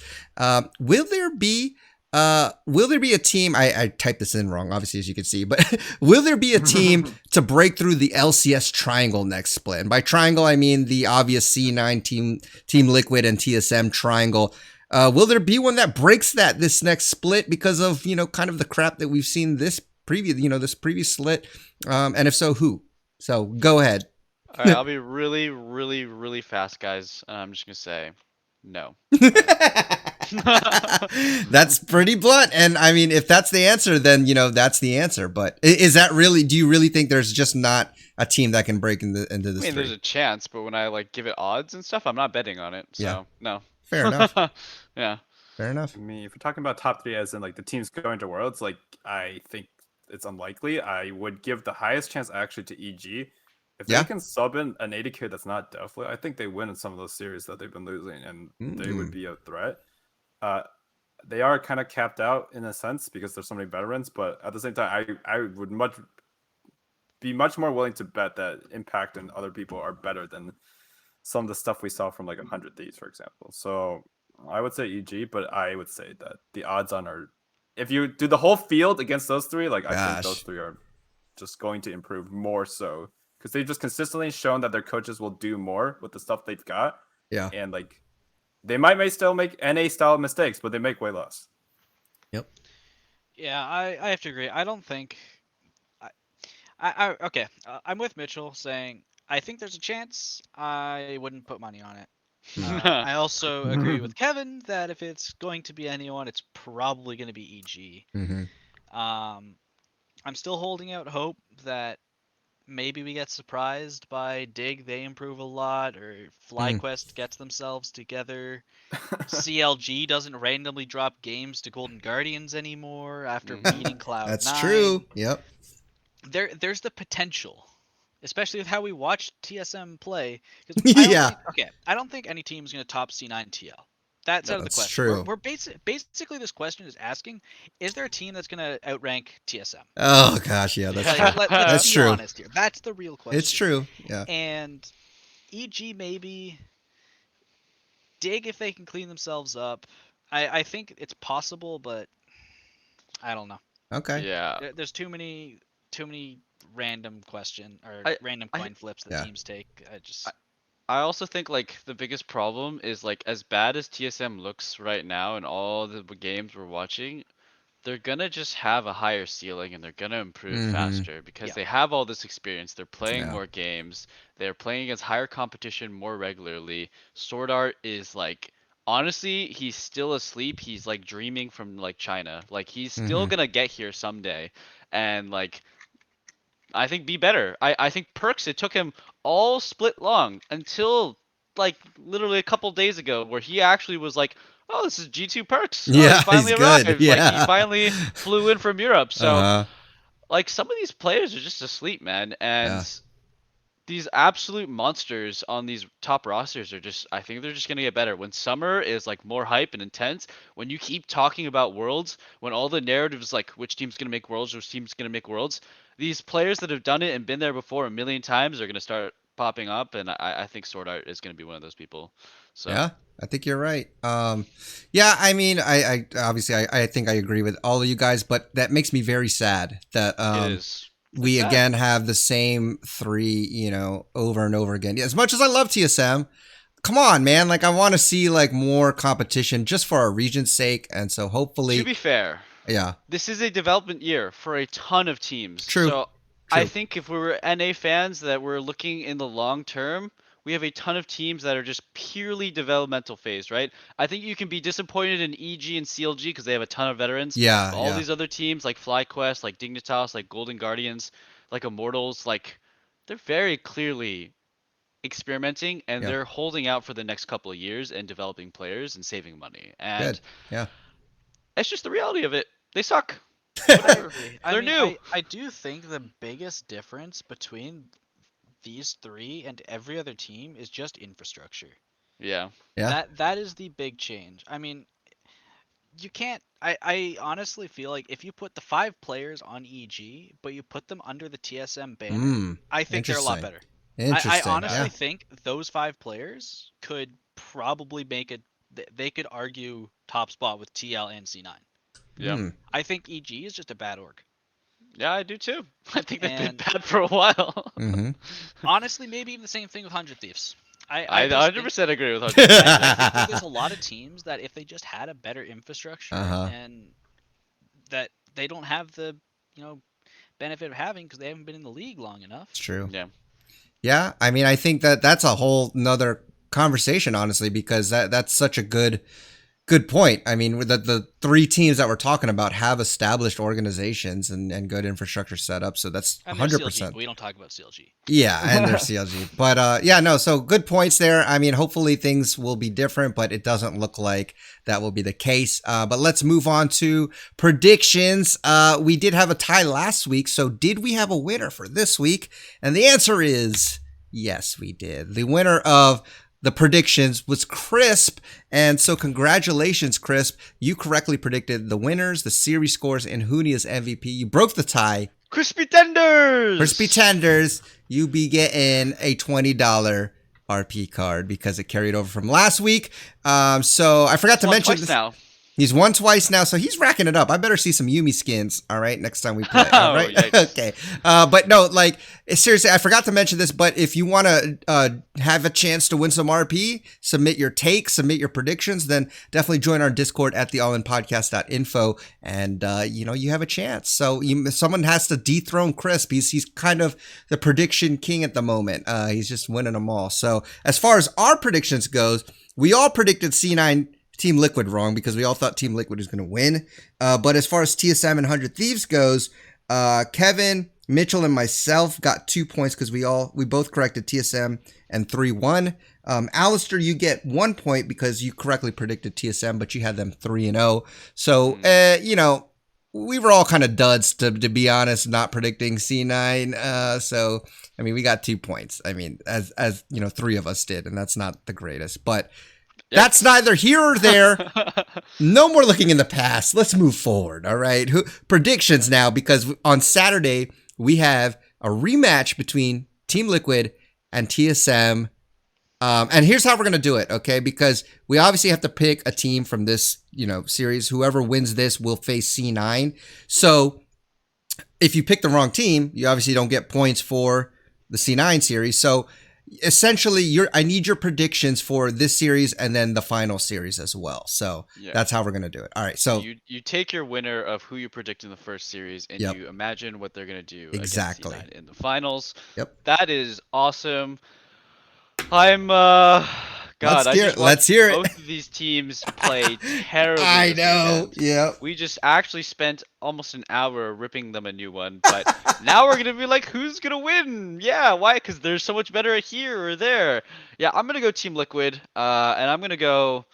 Will there be a team? I typed this in wrong, obviously, as you can see, but will there be a team to break through the LCS triangle next split? And by triangle, I mean the obvious C9 Team Liquid and TSM triangle. Will there be one that breaks this next split because of, kind of the crap that we've seen this previous split? And if so, who? So go ahead. All right, I'll be really, really, really fast, guys. I'm just gonna say, no. That's pretty blunt. And I mean, if that's the answer, then, that's the answer. But is that really, do you really think there's just not a team that can break into this? I mean, there's a chance, but when I give it odds and stuff, I'm not betting on it. So Yeah. no. Fair enough. Yeah. Fair enough. I mean, if we're talking about top three as in the teams going to Worlds, I think it's unlikely. I would give the highest chance actually to EG. If they can sub in an AD carry that's not Deathly, I think they win in some of those series that they've been losing, and they would be a threat. They are kind of capped out in a sense because there's so many veterans, but at the same time, I would be much more willing to bet that Impact and other people are better than some of the stuff we saw from 100 Thieves, for example. So I would say EG, but I would say that the odds on are, if you do the whole field against those three, I think those three are just going to improve more so, because they've just consistently shown that their coaches will do more with the stuff they've got. Yeah. And they might still make NA style mistakes, but they make way less. Yep. Yeah, I have to agree. I don't think. Okay. I'm with Mitchell saying I think there's a chance. I wouldn't put money on it. I also agree with Kevin that if it's going to be anyone, it's probably going to be EG. Mm-hmm. I'm still holding out hope that maybe we get surprised by Dig, they improve a lot, or FlyQuest gets themselves together. CLG doesn't randomly drop games to Golden Guardians anymore after beating Cloud9. That's true. Yep. There's the potential, especially with how we watched TSM play. I don't think any team's going to top C9 TL. That's out of the question. True. We're basically this question is asking: is there a team that's going to outrank TSM? Oh gosh, yeah, that's true. Let's be true. honest here. That's the real question. It's true. Yeah. And EG maybe, Dig if they can clean themselves up. I think it's possible, but I don't know. Okay. Yeah. There's too many random random coin flips that teams take. I also think the biggest problem is as bad as TSM looks right now and all the games we're watching, they're gonna just have a higher ceiling and they're gonna improve faster because they have all this experience. They're playing more games. They're playing against higher competition more regularly. Sword Art is honestly, he's still asleep. He's dreaming from China. He's still gonna get here someday, and I think be better. I think Perks, it took him all split long until literally a couple days ago where he actually was oh, this is G2 Perks. Oh, Yeah, he finally he's arrived. good. Yeah. He finally flew in from Europe. So some of these players are just asleep, man. And these absolute monsters on these top rosters are just, I think they're just gonna get better. When summer is like more hype and intense, when you keep talking about worlds, when all the narrative is like which team's gonna make worlds, which team's gonna make worlds, these players that have done it and been there before a million times are gonna start popping up, and I think Sword Art is gonna be one of those people. So Yeah, I think you're right. Yeah, I mean, I obviously I think I agree with all of you guys, but that makes me very sad that it is. It's we sad. again have the same three, over and over again. As much as I love TSM, come on, man. Like I want to see like more competition just for our region's sake, and so To hopefully, be fair, yeah, this is a development year for a ton of teams. true, So I true, think if we were NA fans that were looking in the long term, we have a ton of teams that are just purely developmental phase, right? I think you can be disappointed in EG and CLG because they have a ton of veterans. yeah, But all yeah, these other teams like FlyQuest, like Dignitas, like Golden Guardians, like Immortals, like they're very clearly experimenting and yeah. they're holding out for the next couple of years and developing players and saving money. Good, And yeah. it's just the reality of it. They suck. Whatever. I They're mean, new. I do think the biggest difference between these three and every other team is just infrastructure. Yeah. Yeah. That is the big change. I mean, you can't. I honestly feel like if you put the 5 players on EG, but you put them under the TSM banner, I think they're a lot Interesting. better. I Interesting. honestly Yeah. think those 5 players could probably make it. They could argue top spot with TL and C9. Yeah. Hmm. I think EG is just a bad org. Yeah, I do too. I think they've been And bad for a while. Mm-hmm. honestly, maybe even the same thing with 100 Thieves. I I just think 100% agree with 100. I think that there's a lot of teams that if they just had a better infrastructure Uh-huh. and that they don't have the benefit of having because they haven't been in the league long enough. It's true. Yeah. Yeah, I mean, I think that that's a whole nother conversation, honestly, because that's such a good point. I mean, the three teams that we're talking about have established organizations and good infrastructure set up, so that's And they're 100%. CLG, but we don't talk about CLG. Yeah, and they're CLG. But yeah, no, so good points there. I mean, hopefully things will be different, but it doesn't look like that will be the case. But let's move on to predictions. We did have a tie last week, so did we have a winner for this week? And the answer is yes, we did. The winner of the predictions was Crisp, and so congratulations, Crisp. You correctly predicted the winners, the series scores, and Hunia's MVP. You broke the tie. Crispy tenders. Crispy tenders, you be getting a $20 RP card because it carried over from last week. So I forgot to Won mention twice this. now. He's won twice now, so he's racking it up. I better see some Yumi skins, all right, next time we play, all right? Yikes. Okay. But no, like, seriously, I forgot to mention this, but if you want to have a chance to win some RP, submit your takes, submit your predictions, then definitely join our Discord at theallinpodcast.info, and, you have a chance. So someone has to dethrone Crisp. He's kind of the prediction king at the moment. He's just winning them all. So as far as our predictions goes, we all predicted C9 Team Liquid wrong because we all thought Team Liquid was going to win. But as far as TSM and 100 Thieves goes, Kevin, Mitchell, and myself got 2 points because we both corrected TSM and 3-1. Alistair, you get 1 point because you correctly predicted TSM, but you had them 3-0. So, we were all kind of duds to be honest, not predicting C9. So, I mean, we got 2 points. I mean, as 3 of us did, and that's not the greatest, but that's neither here or there. No more looking in the past. Let's move forward. All right. Predictions now, because on Saturday we have a rematch between Team Liquid and TSM. And here's how we're going to do it. Okay. Because we obviously have to pick a team from this, series. Whoever wins this will face C9. So if you pick the wrong team, you obviously don't get points for the C9 series. So essentially, I need your predictions for this series and then the final series as well. So that's how we're going to do it. All right. So you take your winner of who you predict in the first series and Yep. you imagine what they're going to do Exactly. against C9 in the finals. Yep. That is awesome. I'm God, Let's hear it. Both of these teams play terribly. I this know. weekend. Yeah. We just actually spent almost an hour ripping them a new one, but now we're gonna be like, who's gonna win? Yeah, why? Because they're so much better here or there. Yeah, I'm gonna go Team Liquid, and I'm gonna go.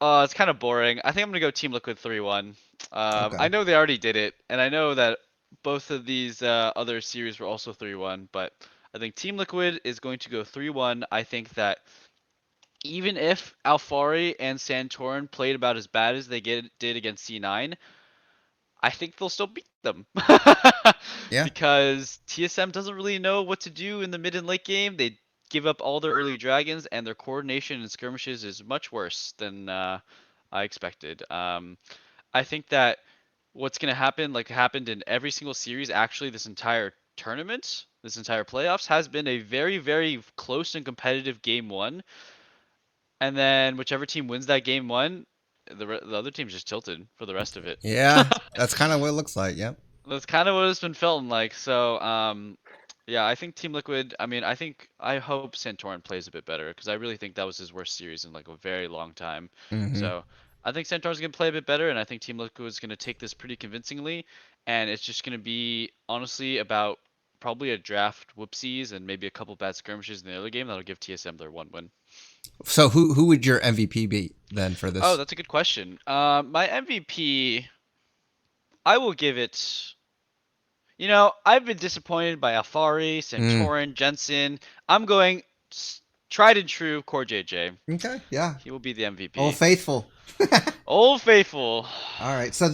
It's kind of boring. I think I'm gonna go Team Liquid 3-1. Okay. I know they already did it, and I know that both of these other series were also 3-1, but I think Team Liquid is going to go 3-1. I think that even if Alfari and Santorin played about as bad as they did against C9, I think they'll still beat them. Yeah. Because TSM doesn't really know what to do in the mid and late game. They give up all their early dragons, and their coordination and skirmishes is much worse than I expected. I think that what's going to happen, like happened in every single series, actually, this entire tournament, this entire playoffs, has been a very, very close and competitive game one. And then whichever team wins that game one, the other team's just tilted for the rest of it. Yeah, that's kind of what it looks like. Yep. That's kind of what it's been feeling like. So, yeah, I think Team Liquid. I mean, I hope Santorin plays a bit better because I really think that was his worst series in like a very long time. Hmm. So, I think Santorin's gonna play a bit better, and I think Team Liquid is gonna take this pretty convincingly. And it's just gonna be honestly about probably a draft whoopsies and maybe a couple bad skirmishes in the other game that'll give TSM their one win. So who would your MVP be then for Oh, this? that's a good question. My MVP, I will give it. I've been disappointed by Alfari, Mm. Santorin, Jensen. I'm going tried and true Core JJ. Okay. Yeah. He will be the Oh, MVP. faithful. Old faithful, All right. So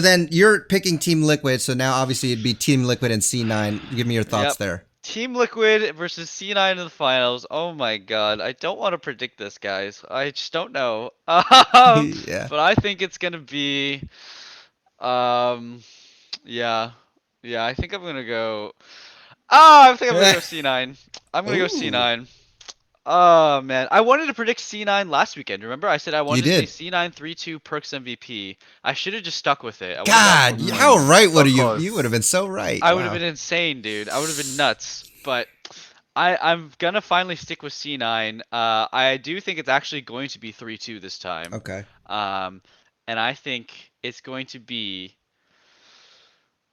then you're picking Team Liquid. So now obviously it'd be Team Liquid and C9. Give me your thoughts Yep. there. Team Liquid versus C9 in the finals. Oh my god. I don't want to predict this, guys. I just don't know. Yeah. But I think it's going to be um yeah. Yeah, I think I'm going to go I think I'm going to go C9. I'm going to go Ooh, C9. Oh man, I wanted to predict C9 last weekend. Remember, I said I you wanted to say did. C9 3-2 Perks MVP. I should have just stuck with it. I would have gotten more God, how points. right So would you? You would have close. been so right. I would have Wow. been insane, dude. I would have been nuts. But I'm gonna finally stick with C9. I do think it's actually going to be 3-2 this time. Okay. Um, and I think it's going to be.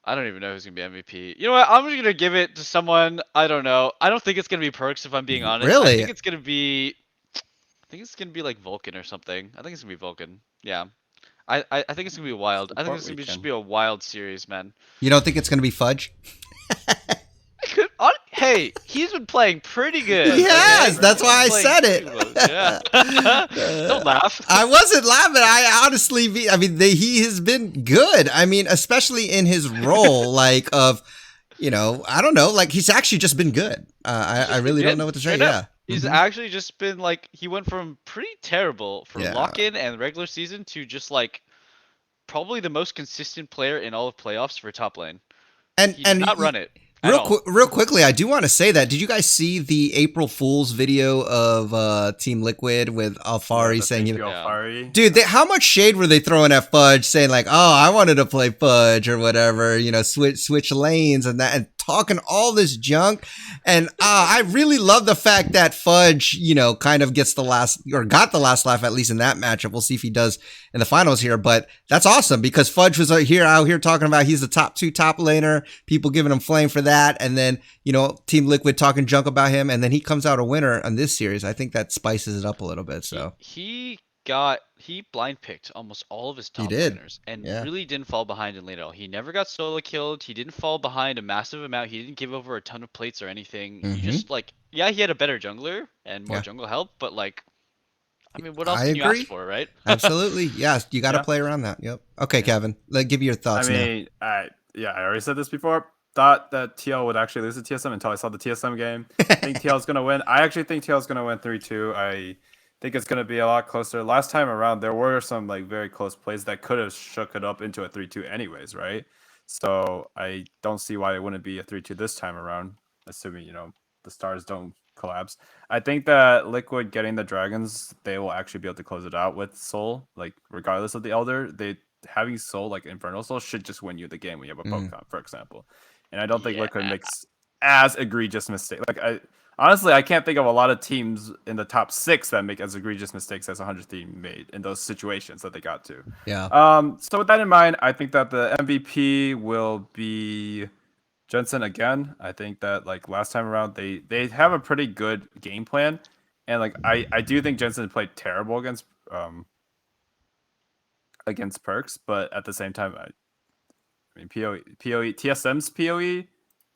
I don't even know who's gonna be MVP. You know what? I'm just gonna give it to someone. I don't know. I don't think it's gonna be Perks if I'm being honest. I Really? think it's gonna be. I think it's gonna be like Vulcan or something. I think it's gonna be Vulcan. Yeah. I think it's gonna be wild. I think Support it's gonna be just weekend. be a wild series, man. You don't think it's gonna be Fudge? Hey, he's been playing pretty good. He Okay, has. That's why I he's playing said pretty well. Yeah. Don't laugh. I wasn't laughing. I honestly, he has been good. I mean, especially in his role, like of, I don't know, like he's actually just been good. I really don't know what to say. Straight up. Yeah. He's Mhm. actually just been like he went from pretty terrible for Yeah. lock-in and regular season to just like probably the most consistent player in all of playoffs for top lane. And He did not run it at real all. real quickly, I do want to say that. Did you guys see the April Fool's video of Team Liquid with Alfari Yeah, saying, thank you, Yeah. Alfari. dude, how much shade were they throwing at Fudge, saying like, "Oh, I wanted to play Fudge or whatever," switch lanes and that, and talking all this junk. And I really love the fact that Fudge, kind of got the last laugh at least in that matchup. We'll see if he does in the finals here, but that's awesome because Fudge was out here talking about he's the top laner, people giving him flame for that, and then Team Liquid talking junk about him, and then he comes out a winner on this series. I think that spices it up a little bit. So He blind picked almost all of his he top did, laners and yeah. really didn't fall behind in lane at all. He never got solo killed. He didn't fall behind a massive amount. He didn't give over a ton of plates or anything. He Mm-hmm. just he had a better jungler and more Yeah. jungle help, but I mean, what else I can you agree. ask for, right? Absolutely. Yes, you got to Yeah. play around that. Yep. Okay, Kevin, give you your I thoughts now. mean, I already said this before. Thought that TL would actually lose to TSM until I saw the TSM game. I think TL's gonna win. I actually think TL's gonna win 3-2. I think it's gonna be a lot closer. Last time around, there were some very close plays that could have shook it up into a 3-2 anyways, right? So I don't see why it wouldn't be a 3-2 this time around, assuming the stars don't collapse. I think that Liquid getting the dragons, they will actually be able to close it out with Soul, regardless of the Elder. Having Soul, Infernal Soul, should just win you the game when you have a Pokemon, for example. And I don't think Liquid Yeah. makes as egregious mistake. Honestly, I can't think of a lot of teams in the top 6 that make as egregious mistakes as 100 Team made in those situations that they got to. Yeah. So with that in mind, I think that the MVP will be Jensen again. I think that last time around, they have a pretty good game plan, and I do think Jensen played terrible against Perks, but at the same time, I mean, TSM's PoE,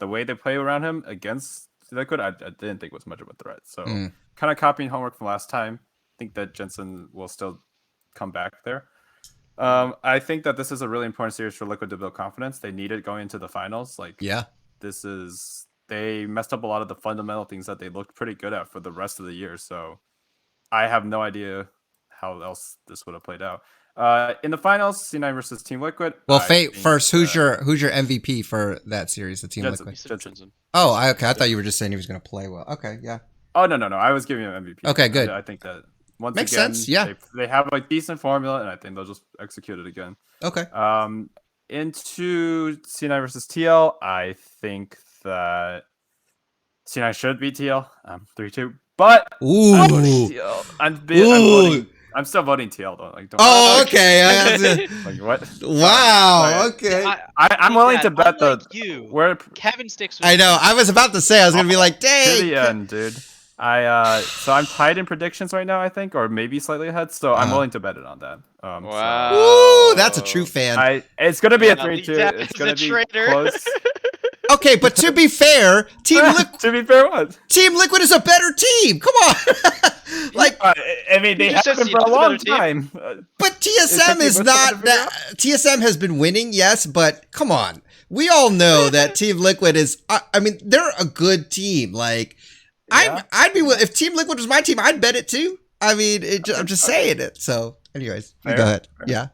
the way they play around him against Liquid, I didn't think was much of a threat. So Mm. kind of copying homework from last time. I think that Jensen will still come back there. I think that this is a really important series for Liquid to build confidence. They need it going into the finals. Like, Yeah. They messed up a lot of the fundamental things that they looked pretty good at for the rest of the year. So I have no idea how else this would have played out. In the finals, C9 versus Team Liquid. Well, Fate first. Who's your MVP for that series? The Team Jensen. Liquid. Jensen. Oh, okay. I thought you were just saying he was going to play well. Okay, yeah. Oh no. I was giving him MVP. Okay, good. I think that once Makes again, sense. Yeah. they have a decent formula, and I think they'll just execute it again. Okay. Into C9 versus TL, I think that C9 should beat TL. 3-2, but Ooh. I'm voting TL. I'm still voting TL though. Like, don't. Oh, okay. Like what? Wow. Okay. I'm willing to bet where Kevin sticks with I know. I was about to say I was gonna be like, to dang. the end, dude. So I'm tied in predictions right now, I think, or maybe slightly ahead. So I'm willing to bet it on that. Wow. Ooh, that's a true fan. It's gonna be a Yeah, 3-2. It's gonna be traitor. close. Okay, but to be fair, To be fair, what? Team Liquid is a better team. Come on. Like, I mean, they You have just been said for a it's a long better team. time. but TSM something is we're not trying to figure that. TSM has been winning, yes, but come on. We all know that Team Liquid is. I mean, they're a good team. Like, Yeah. I'd be if Team Liquid was my team, I'd bet it too. I mean, I'm just saying it. So, anyways, you go ahead. Fair. Yeah,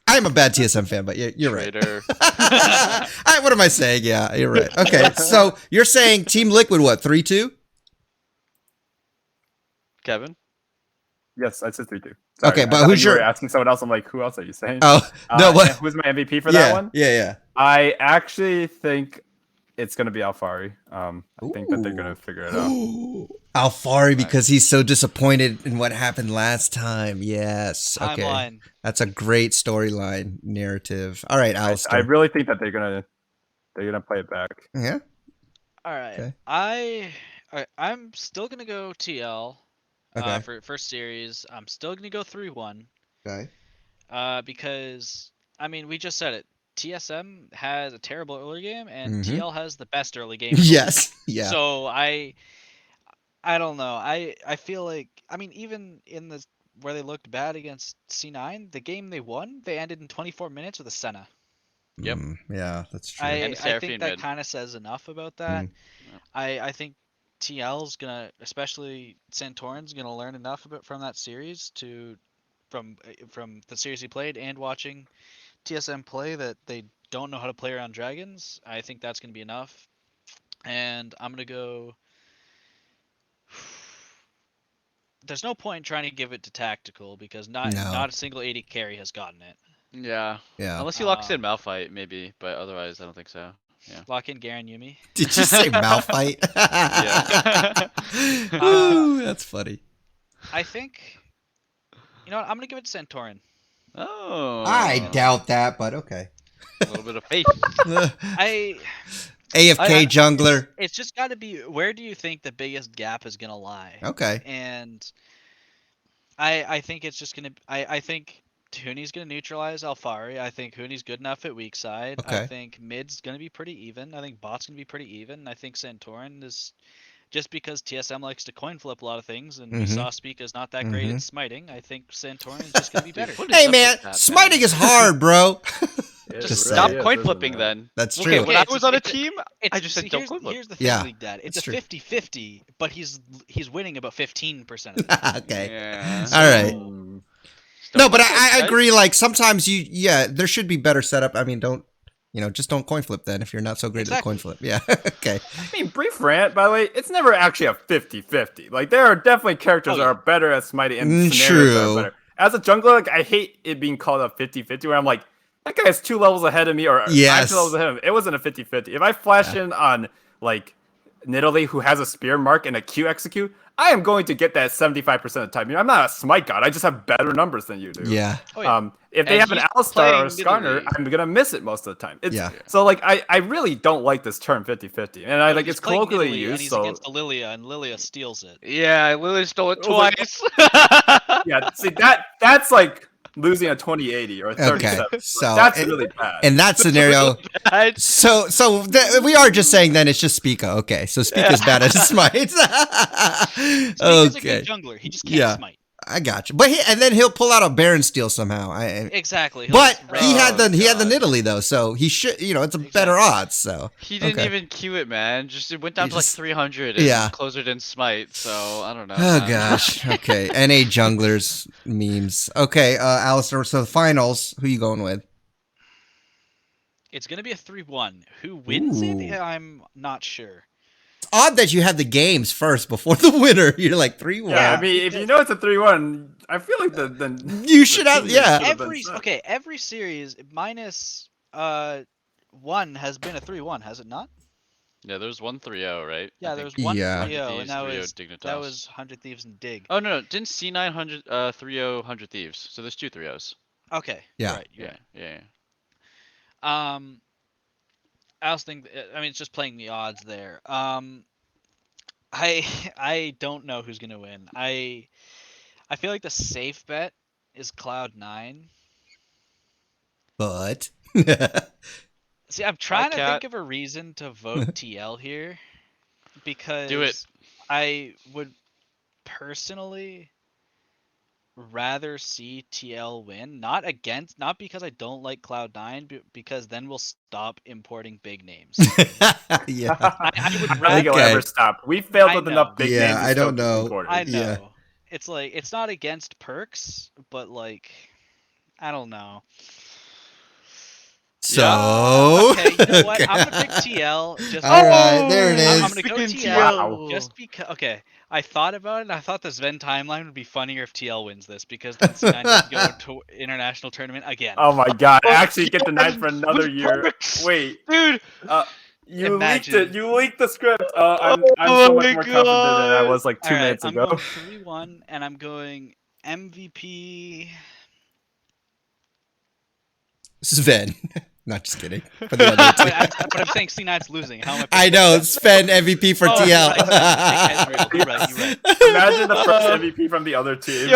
I'm a bad TSM fan, but you're right. Traitor. What am I saying? Yeah, you're right. Okay, so you're saying Team Liquid what 3-2? Kevin. Yes, I said 3-2. Okay, but I thought who's you were your? asking someone else? I'm like, who else are you saying? Oh no, what? Who's my MVP for Yeah, that one? yeah. I actually think it's gonna be Alfari. I think that they're gonna figure it out. Alfari, because he's so disappointed in what happened last time. Yes. Okay. timeline. That's a great storyline narrative. All right, I Alistair. really think that they're gonna play it back. Yeah. All right. Okay. I'm still gonna go TL. Okay. For first series, I'm still gonna go 3-1. Okay. Because I mean, we just said it. TSM has a terrible early game, and Mhm. TL has the best early game. in the Yes. Yeah. So I don't know. I feel like, I mean, even in the where they looked bad against C9, the game they won, they ended in 24 minutes with a Senna. Yep. Yeah, that's true. And I Seraphine think that mid. kind of says enough about that. Mm. I think TL's gonna, especially Santorin's gonna learn enough from that series from the series he played and watching TSM play that they don't know how to play around dragons. I think that's gonna be enough. And I'm gonna go. There's no point trying to give it to tactical because not a single AD carry has gotten it. Yeah. Yeah. Unless he locks in Malphite, maybe, but otherwise, I don't think so. Yeah. Lock in Garen Yumi. Did you say Malphite? Yeah. Ooh, that's funny. I think. You know what? I'm gonna give it to Santorin. Oh. I doubt that, but okay. A little bit of faith. AFK jungler. It's just got to be. Where do you think the biggest gap is gonna lie? Okay. And I think it's just gonna. I think Huni's gonna neutralize Alfari. I think Huni's good enough at weak side. Okay. I think mid's gonna be pretty even. I think bot's gonna be pretty even. I think Santorin is. Just because TSM likes to coin flip a lot of things, and we saw Spica's not that great at smiting, I think Santorin is just gonna be better. Hey man, smiting is hard, bro. Just saying. stop coin flipping then. That's Okay, true. when I was on a team, I just said don't here's, coin flip. here's the thing, Yeah, League Dad. It's that's a true. 50-50, but he's winning about 15% of it. Okay. Yeah. All right. No, but I Right? agree. Like sometimes there should be better setup. I mean, just don't coin flip then if you're not so great at the coin flip. Yeah. Okay. I mean, brief rant, by the way, it's never actually a 50-50. Like, there are definitely characters that are better at smiting and scenarios that are better. As a jungler, like, I hate it being called a 50-50 where I'm like, that guy is 2 levels ahead of me, or I'm 2 levels ahead of him. It wasn't a 50-50. If I flash in on, like, Nidalee, who has a spear mark and a Q execute, I am going to get that 75% of the time. I'm not a smite god. I just have better numbers than you do. Yeah. If they And have an he's Alistar or a playing Skarner, Nidalee. I'm gonna miss it most of the time. Yeah. So like I really don't like this term 50-50. And I like He's it's playing colloquially Nidalee, used. and he's So against Lilia, and Lilia steals it. Yeah, I literally stole it was like- twice. yeah, see that's like losing a 2080 or 37. so That's really bad. in that scenario, Bad. we are just saying then it's just Spica. Okay, so Spica's bad at smite. He's a good jungler. He just can't smite. I got you. But he'll pull out a Baron Steel somehow. Exactly. But he had the Nidalee though, so he should. It's a better odds. So he didn't even queue it, man. It went down to like 300. And closer than smite. So I don't know. Oh gosh. Okay. NA junglers memes. Okay, Alistair. So the finals. Who you going with? It's gonna be a 3-1. Who wins it? I'm not sure. Odd that you have the games first before the winner. You're like 3-1. Yeah, I mean, if you know it's a 3-1, I feel like the you should have. Yeah. Every series minus 1 has been a 3-1, has it not? Yeah, there was 1 3-0, right? Yeah, there was 1 3-0, and that 3-0 was 100 Thieves and Dig. Oh no, didn't C9 3-0 100 Thieves? So there's 2 3-0s. Okay. Yeah. Right. Yeah. I was thinking. I mean, it's just playing the odds there. I don't know who's gonna win. I feel like the safe bet is Cloud9. But see, I'm trying to think of a reason to vote TL here, because do it. I would personally rather see TL win, not because I don't like Cloud9, but because then we'll stop importing big names. Yeah. I would I don't rather. think it'll ever stop. We failed with enough big names. Yeah, I don't know. I know. Yeah. It's like, it's not against perks, but like, I don't know. So okay, you know what? I'm gonna pick TL. Just all right, there it is. I'm gonna go TL just because. Okay, I thought about it. And I thought the Zven timeline would be funnier if TL wins this, because then C9 doesn't go to international tournament again. Oh my god! I actually get denied for another year. Wait, dude. You leaked it. You leaked the script. I'm so much more confident than I was like 2 minutes ago. I'm going 3-1, and I'm going MVP. Sven. Not just kidding. For the other two. But I'm saying C9's losing. How am I know. Sven MVP for TL. You're right. Imagine the first MVP from the other team.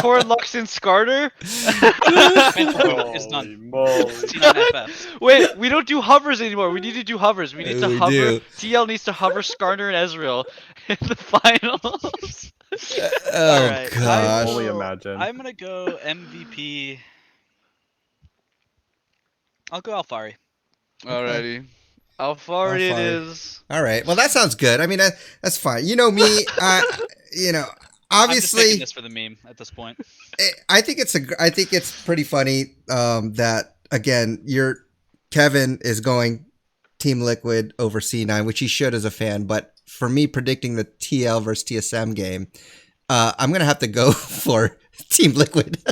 Core Lux and Skarner. It's done. C9FF. Wait, we don't do hovers anymore. We need to do hovers. We need to hover. Do. TL needs to hover Skarner and Ezreal in the finals. Oh right. gosh. Only imagine. I'm gonna go MVP. I'll go Alfari. Alrighty. Alfari it is. All right. Well, that sounds good. I mean, that's fine. You know me. Obviously, I'm just making this for the meme at this point. I think it's pretty funny that again, Kevin is going Team Liquid over C9, which he should as a fan. But for me, predicting the TL versus TSM game, I'm gonna have to go for Team Liquid.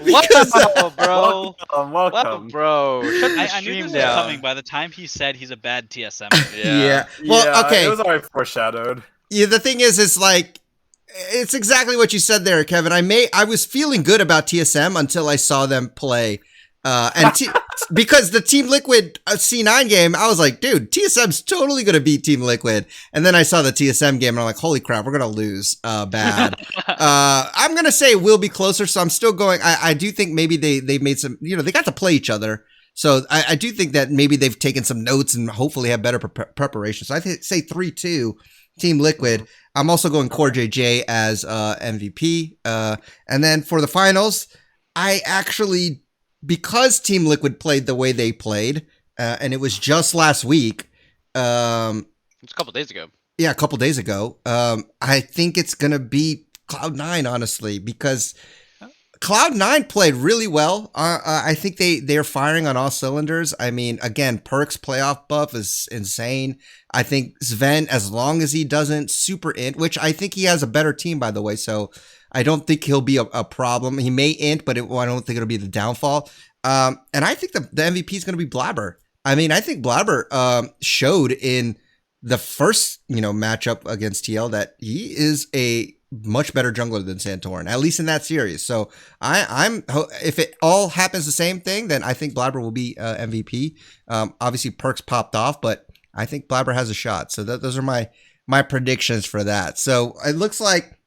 Welcome, bro. Welcome. Bro. I knew this was coming by the time he said he's a bad TSM. Yeah. Well, okay. It was already foreshadowed. Yeah. The thing is like, it's exactly what you said there, Kevin. I was feeling good about TSM until I saw them play. Because the Team Liquid C9 game, I was like, dude, TSM's totally going to beat Team Liquid. And then I saw the TSM game and I'm like, holy crap, we're going to lose bad. I'm going to say it will be closer. So I'm still going. I do think maybe they made some, they got to play each other. So I do think that maybe they've taken some notes and hopefully have better preparation. So I say 3-2 Team Liquid. I'm also going Core JJ as MVP. And then for the finals, I actually, because Team Liquid played the way they played, and it was just last week. It's a couple days ago. Yeah, a couple days ago. I think it's going to be Cloud9, honestly, because Cloud9 played really well. I think they're firing on all cylinders. I mean, again, Perk's playoff buff is insane. I think Zven, as long as he doesn't super int, which I think he has a better team, by the way, so I don't think he'll be a problem. He may int, but I don't think it'll be the downfall. And I think the MVP is going to be Blabber. I mean, I think Blabber showed in the first matchup against TL that he is a much better jungler than Santorin, at least in that series. So I'm if it all happens the same thing, then I think Blabber will be MVP. Obviously, Perks popped off, but I think Blabber has a shot. So those are my predictions for that. So it looks like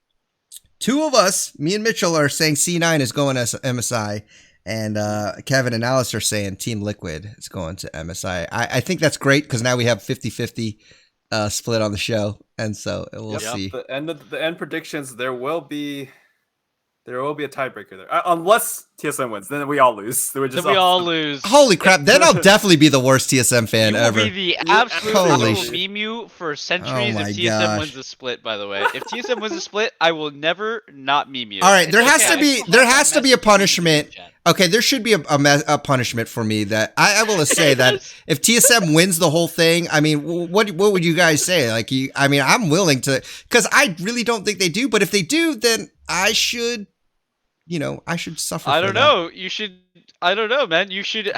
two of us, me and Mitchell, are saying C9 is going as MSI, and Kevin and Alice are saying Team Liquid is going to MSI. I think that's great because now we have 50-50 split on the show, and so we'll see. The end predictions, there will be a tiebreaker there, unless TSM wins. Then we all lose. Then we all lose. Holy crap! Then I'll definitely be the worst TSM fan you ever. will be the absolute. Holy I shit. will meme you for centuries Oh if my TSM gosh. wins the split. By the way, if TSM wins the split, I will never not meme you. All right, there has okay, to I be still there have has that to be a message in the punishment. chat. Okay, there should be a punishment for me that I will say that if TSM wins the whole thing, I mean, what would you guys say? Like, I mean, I'm willing to, because I really don't think they do. But if they do, then I should, I should suffer. I for don't that. know. You should. I don't know, man. You should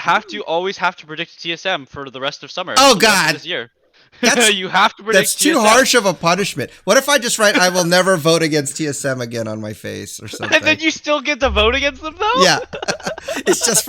always have to predict TSM for the rest of summer. Oh, for the rest of God. this year. That's- you have to predict. That's too TSM. harsh of a punishment. What if I just write, I will never vote against TSM again on my face or something? And then you still get to vote against them, though. Yeah, it's just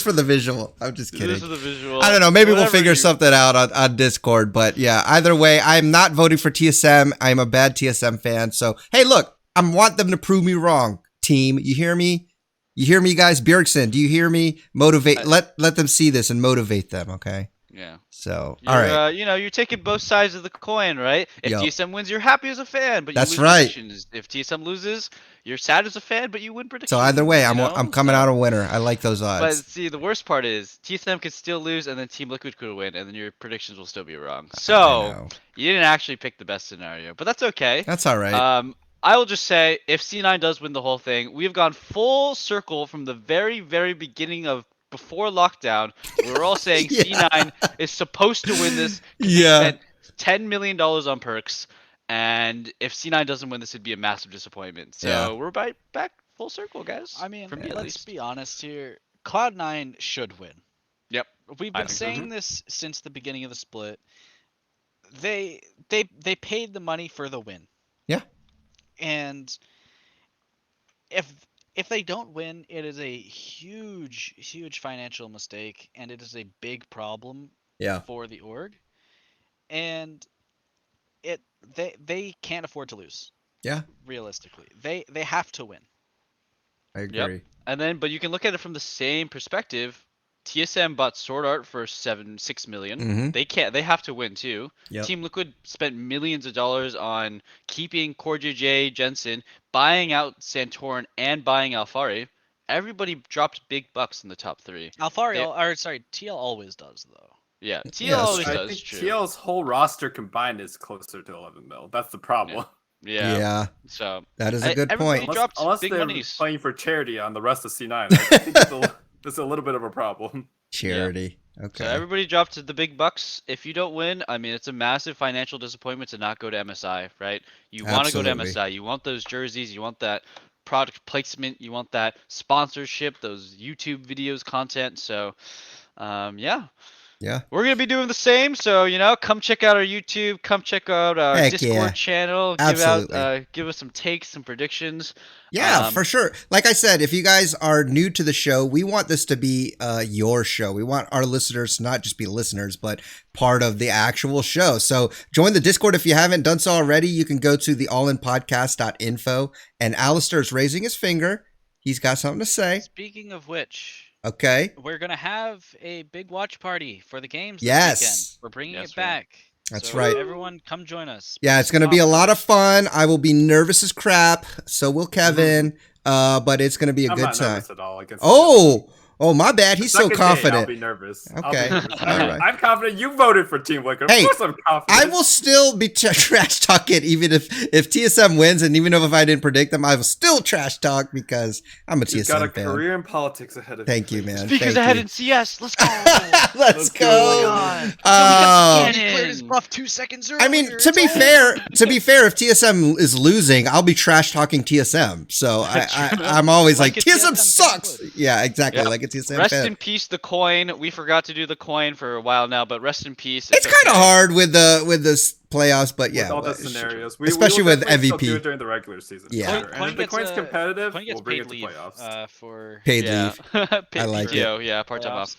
for the visual. I'm just kidding. This is the visual. I don't know. Maybe we'll Whatever figure you- something out on Discord. But yeah, either way, I'm not voting for TSM. I'm a bad TSM fan. So hey, look, I want them to prove me wrong. Team, you hear me? You hear me, guys? Bjergsen, do you hear me? Motivate. Let them see this and motivate them. Okay. Yeah. So You're, all right. you're taking both sides of the coin, right? If Yo. TSM wins, you're happy as a fan, but you That's lose right. predictions. If TSM loses, you're sad as a fan, but you win predictions. So either way, I'm you know? I'm coming So- out a winner. I like those But odds. see, the worst part is TSM could still lose, and then Team Liquid could win, and then your predictions will still be wrong. I So know. you didn't actually pick the best scenario, but that's okay. That's all right. I will just say, if C9 does win the whole thing, we've gone full circle from the very, very beginning of before lockdown. We were all saying Yeah. C9 is supposed to win this. 'Cause Yeah. They spent $10 million on perks, and if C9 doesn't win this, it'd be a massive disappointment. So Yeah. we're back full circle, guys. I mean, for me at let's least. be honest here. Cloud9 should win. Yep. We've I been think so. saying this since the beginning of the split. They paid the money for the win. Yeah. And if they don't win, it is a huge financial mistake, and it is a big problem Yeah. for the org. And they can't afford to lose. Yeah. Realistically, they have to win. I agree. Yep. And then, but you can look at it from the same perspective. TSM bought Sword Art for 6 million. Mhm. They have to win too. Yep. Team Liquid spent millions of dollars on keeping Core JJ, Jensen, buying out Santorin, and buying Alfari. Everybody dropped big bucks in the top three. TL always does though. Yeah, TL Yes. always I does. think True. TL's whole roster combined is closer to 11 mil. That's the problem. Yeah. Yeah. So That is a good everybody point. dropped Unless big they're monies. playing for charity on the rest of C9, I think it's a little bit of a problem. Charity. Okay. So everybody dropped the big bucks. If you don't win, I mean, it's a massive financial disappointment to not go to MSI, right? You want to go to Absolutely. MSI. You want those jerseys. You want that product placement. You want that sponsorship, those YouTube videos, content. So, yeah. Yeah. We're going to be doing the same. So, come check out our YouTube. Come check out our Heck Discord yeah. channel. Absolutely. Give us some takes, some predictions. Yeah, for sure. Like I said, if you guys are new to the show, we want this to be your show. We want our listeners to not just be listeners, but part of the actual show. So join the Discord if you haven't done so already. You can go to the allinpodcast.info, and Alistair is raising his finger. He's got something to say. Speaking of which, Okay. we're gonna have a big watch party for the games this Yes. weekend. We're bringing Yes, it we are. back. That's So right. Everyone, come join us. Yeah, it's going to be a lot of fun. I will be nervous as crap. So will Kevin. But it's going to be a I'm good not time. nervous at all against Oh, my bad. He's so Second day, I'll confident. be nervous. Okay. I'll be nervous. All right. I'm confident. You voted for Team Liquid. Hey, of course I'm confident. I will still be trash talking even if TSM wins, and even if I didn't predict them, I will still trash talk because I'm a You've got a TSM fan. career in politics ahead of Thank you. you, man. Speakers Thank ahead you. in CS. Let's go. Let's Let's go. go. He cleared his buff 2 seconds earlier. I mean, to be fair, if TSM is losing, I'll be trash talking TSM. So I'm always like, Like a TSM TSM sucks. fan would. Yeah, exactly. Yeah. Like a TSM Rest fan. in peace, the coin. We forgot to do the coin for a while now, but rest in peace. It's kind of okay. hard with this playoffs, but yeah, With all the but- scenarios. especially we will with definitely still MVP. do it during the regular season. for Yeah. sure. And if the coin's competitive, Coin gets we'll bring paid it to leave playoffs. for paid Yeah. leave. Paid I like PTO, yeah, part-time Playoffs.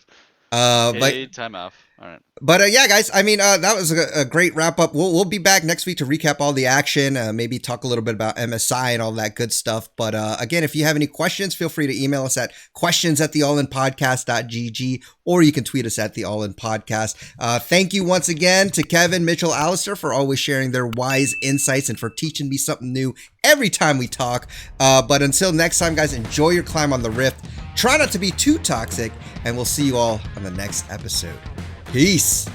Okay, time off. All right. But yeah, guys, I mean, that was a great wrap up. We'll be back next week to recap all the action, maybe talk a little bit about MSI and all that good stuff. But again, if you have any questions, feel free to email us at questions@theallinpodcast.gg, or you can tweet us at theallinpodcast. Thank you once again to Kevin, Mitchell, Alistair for always sharing their wise insights and for teaching me something new every time we talk. But until next time, guys, enjoy your climb on the Rift. Try not to be too toxic, and we'll see you all on the next episode. Peace.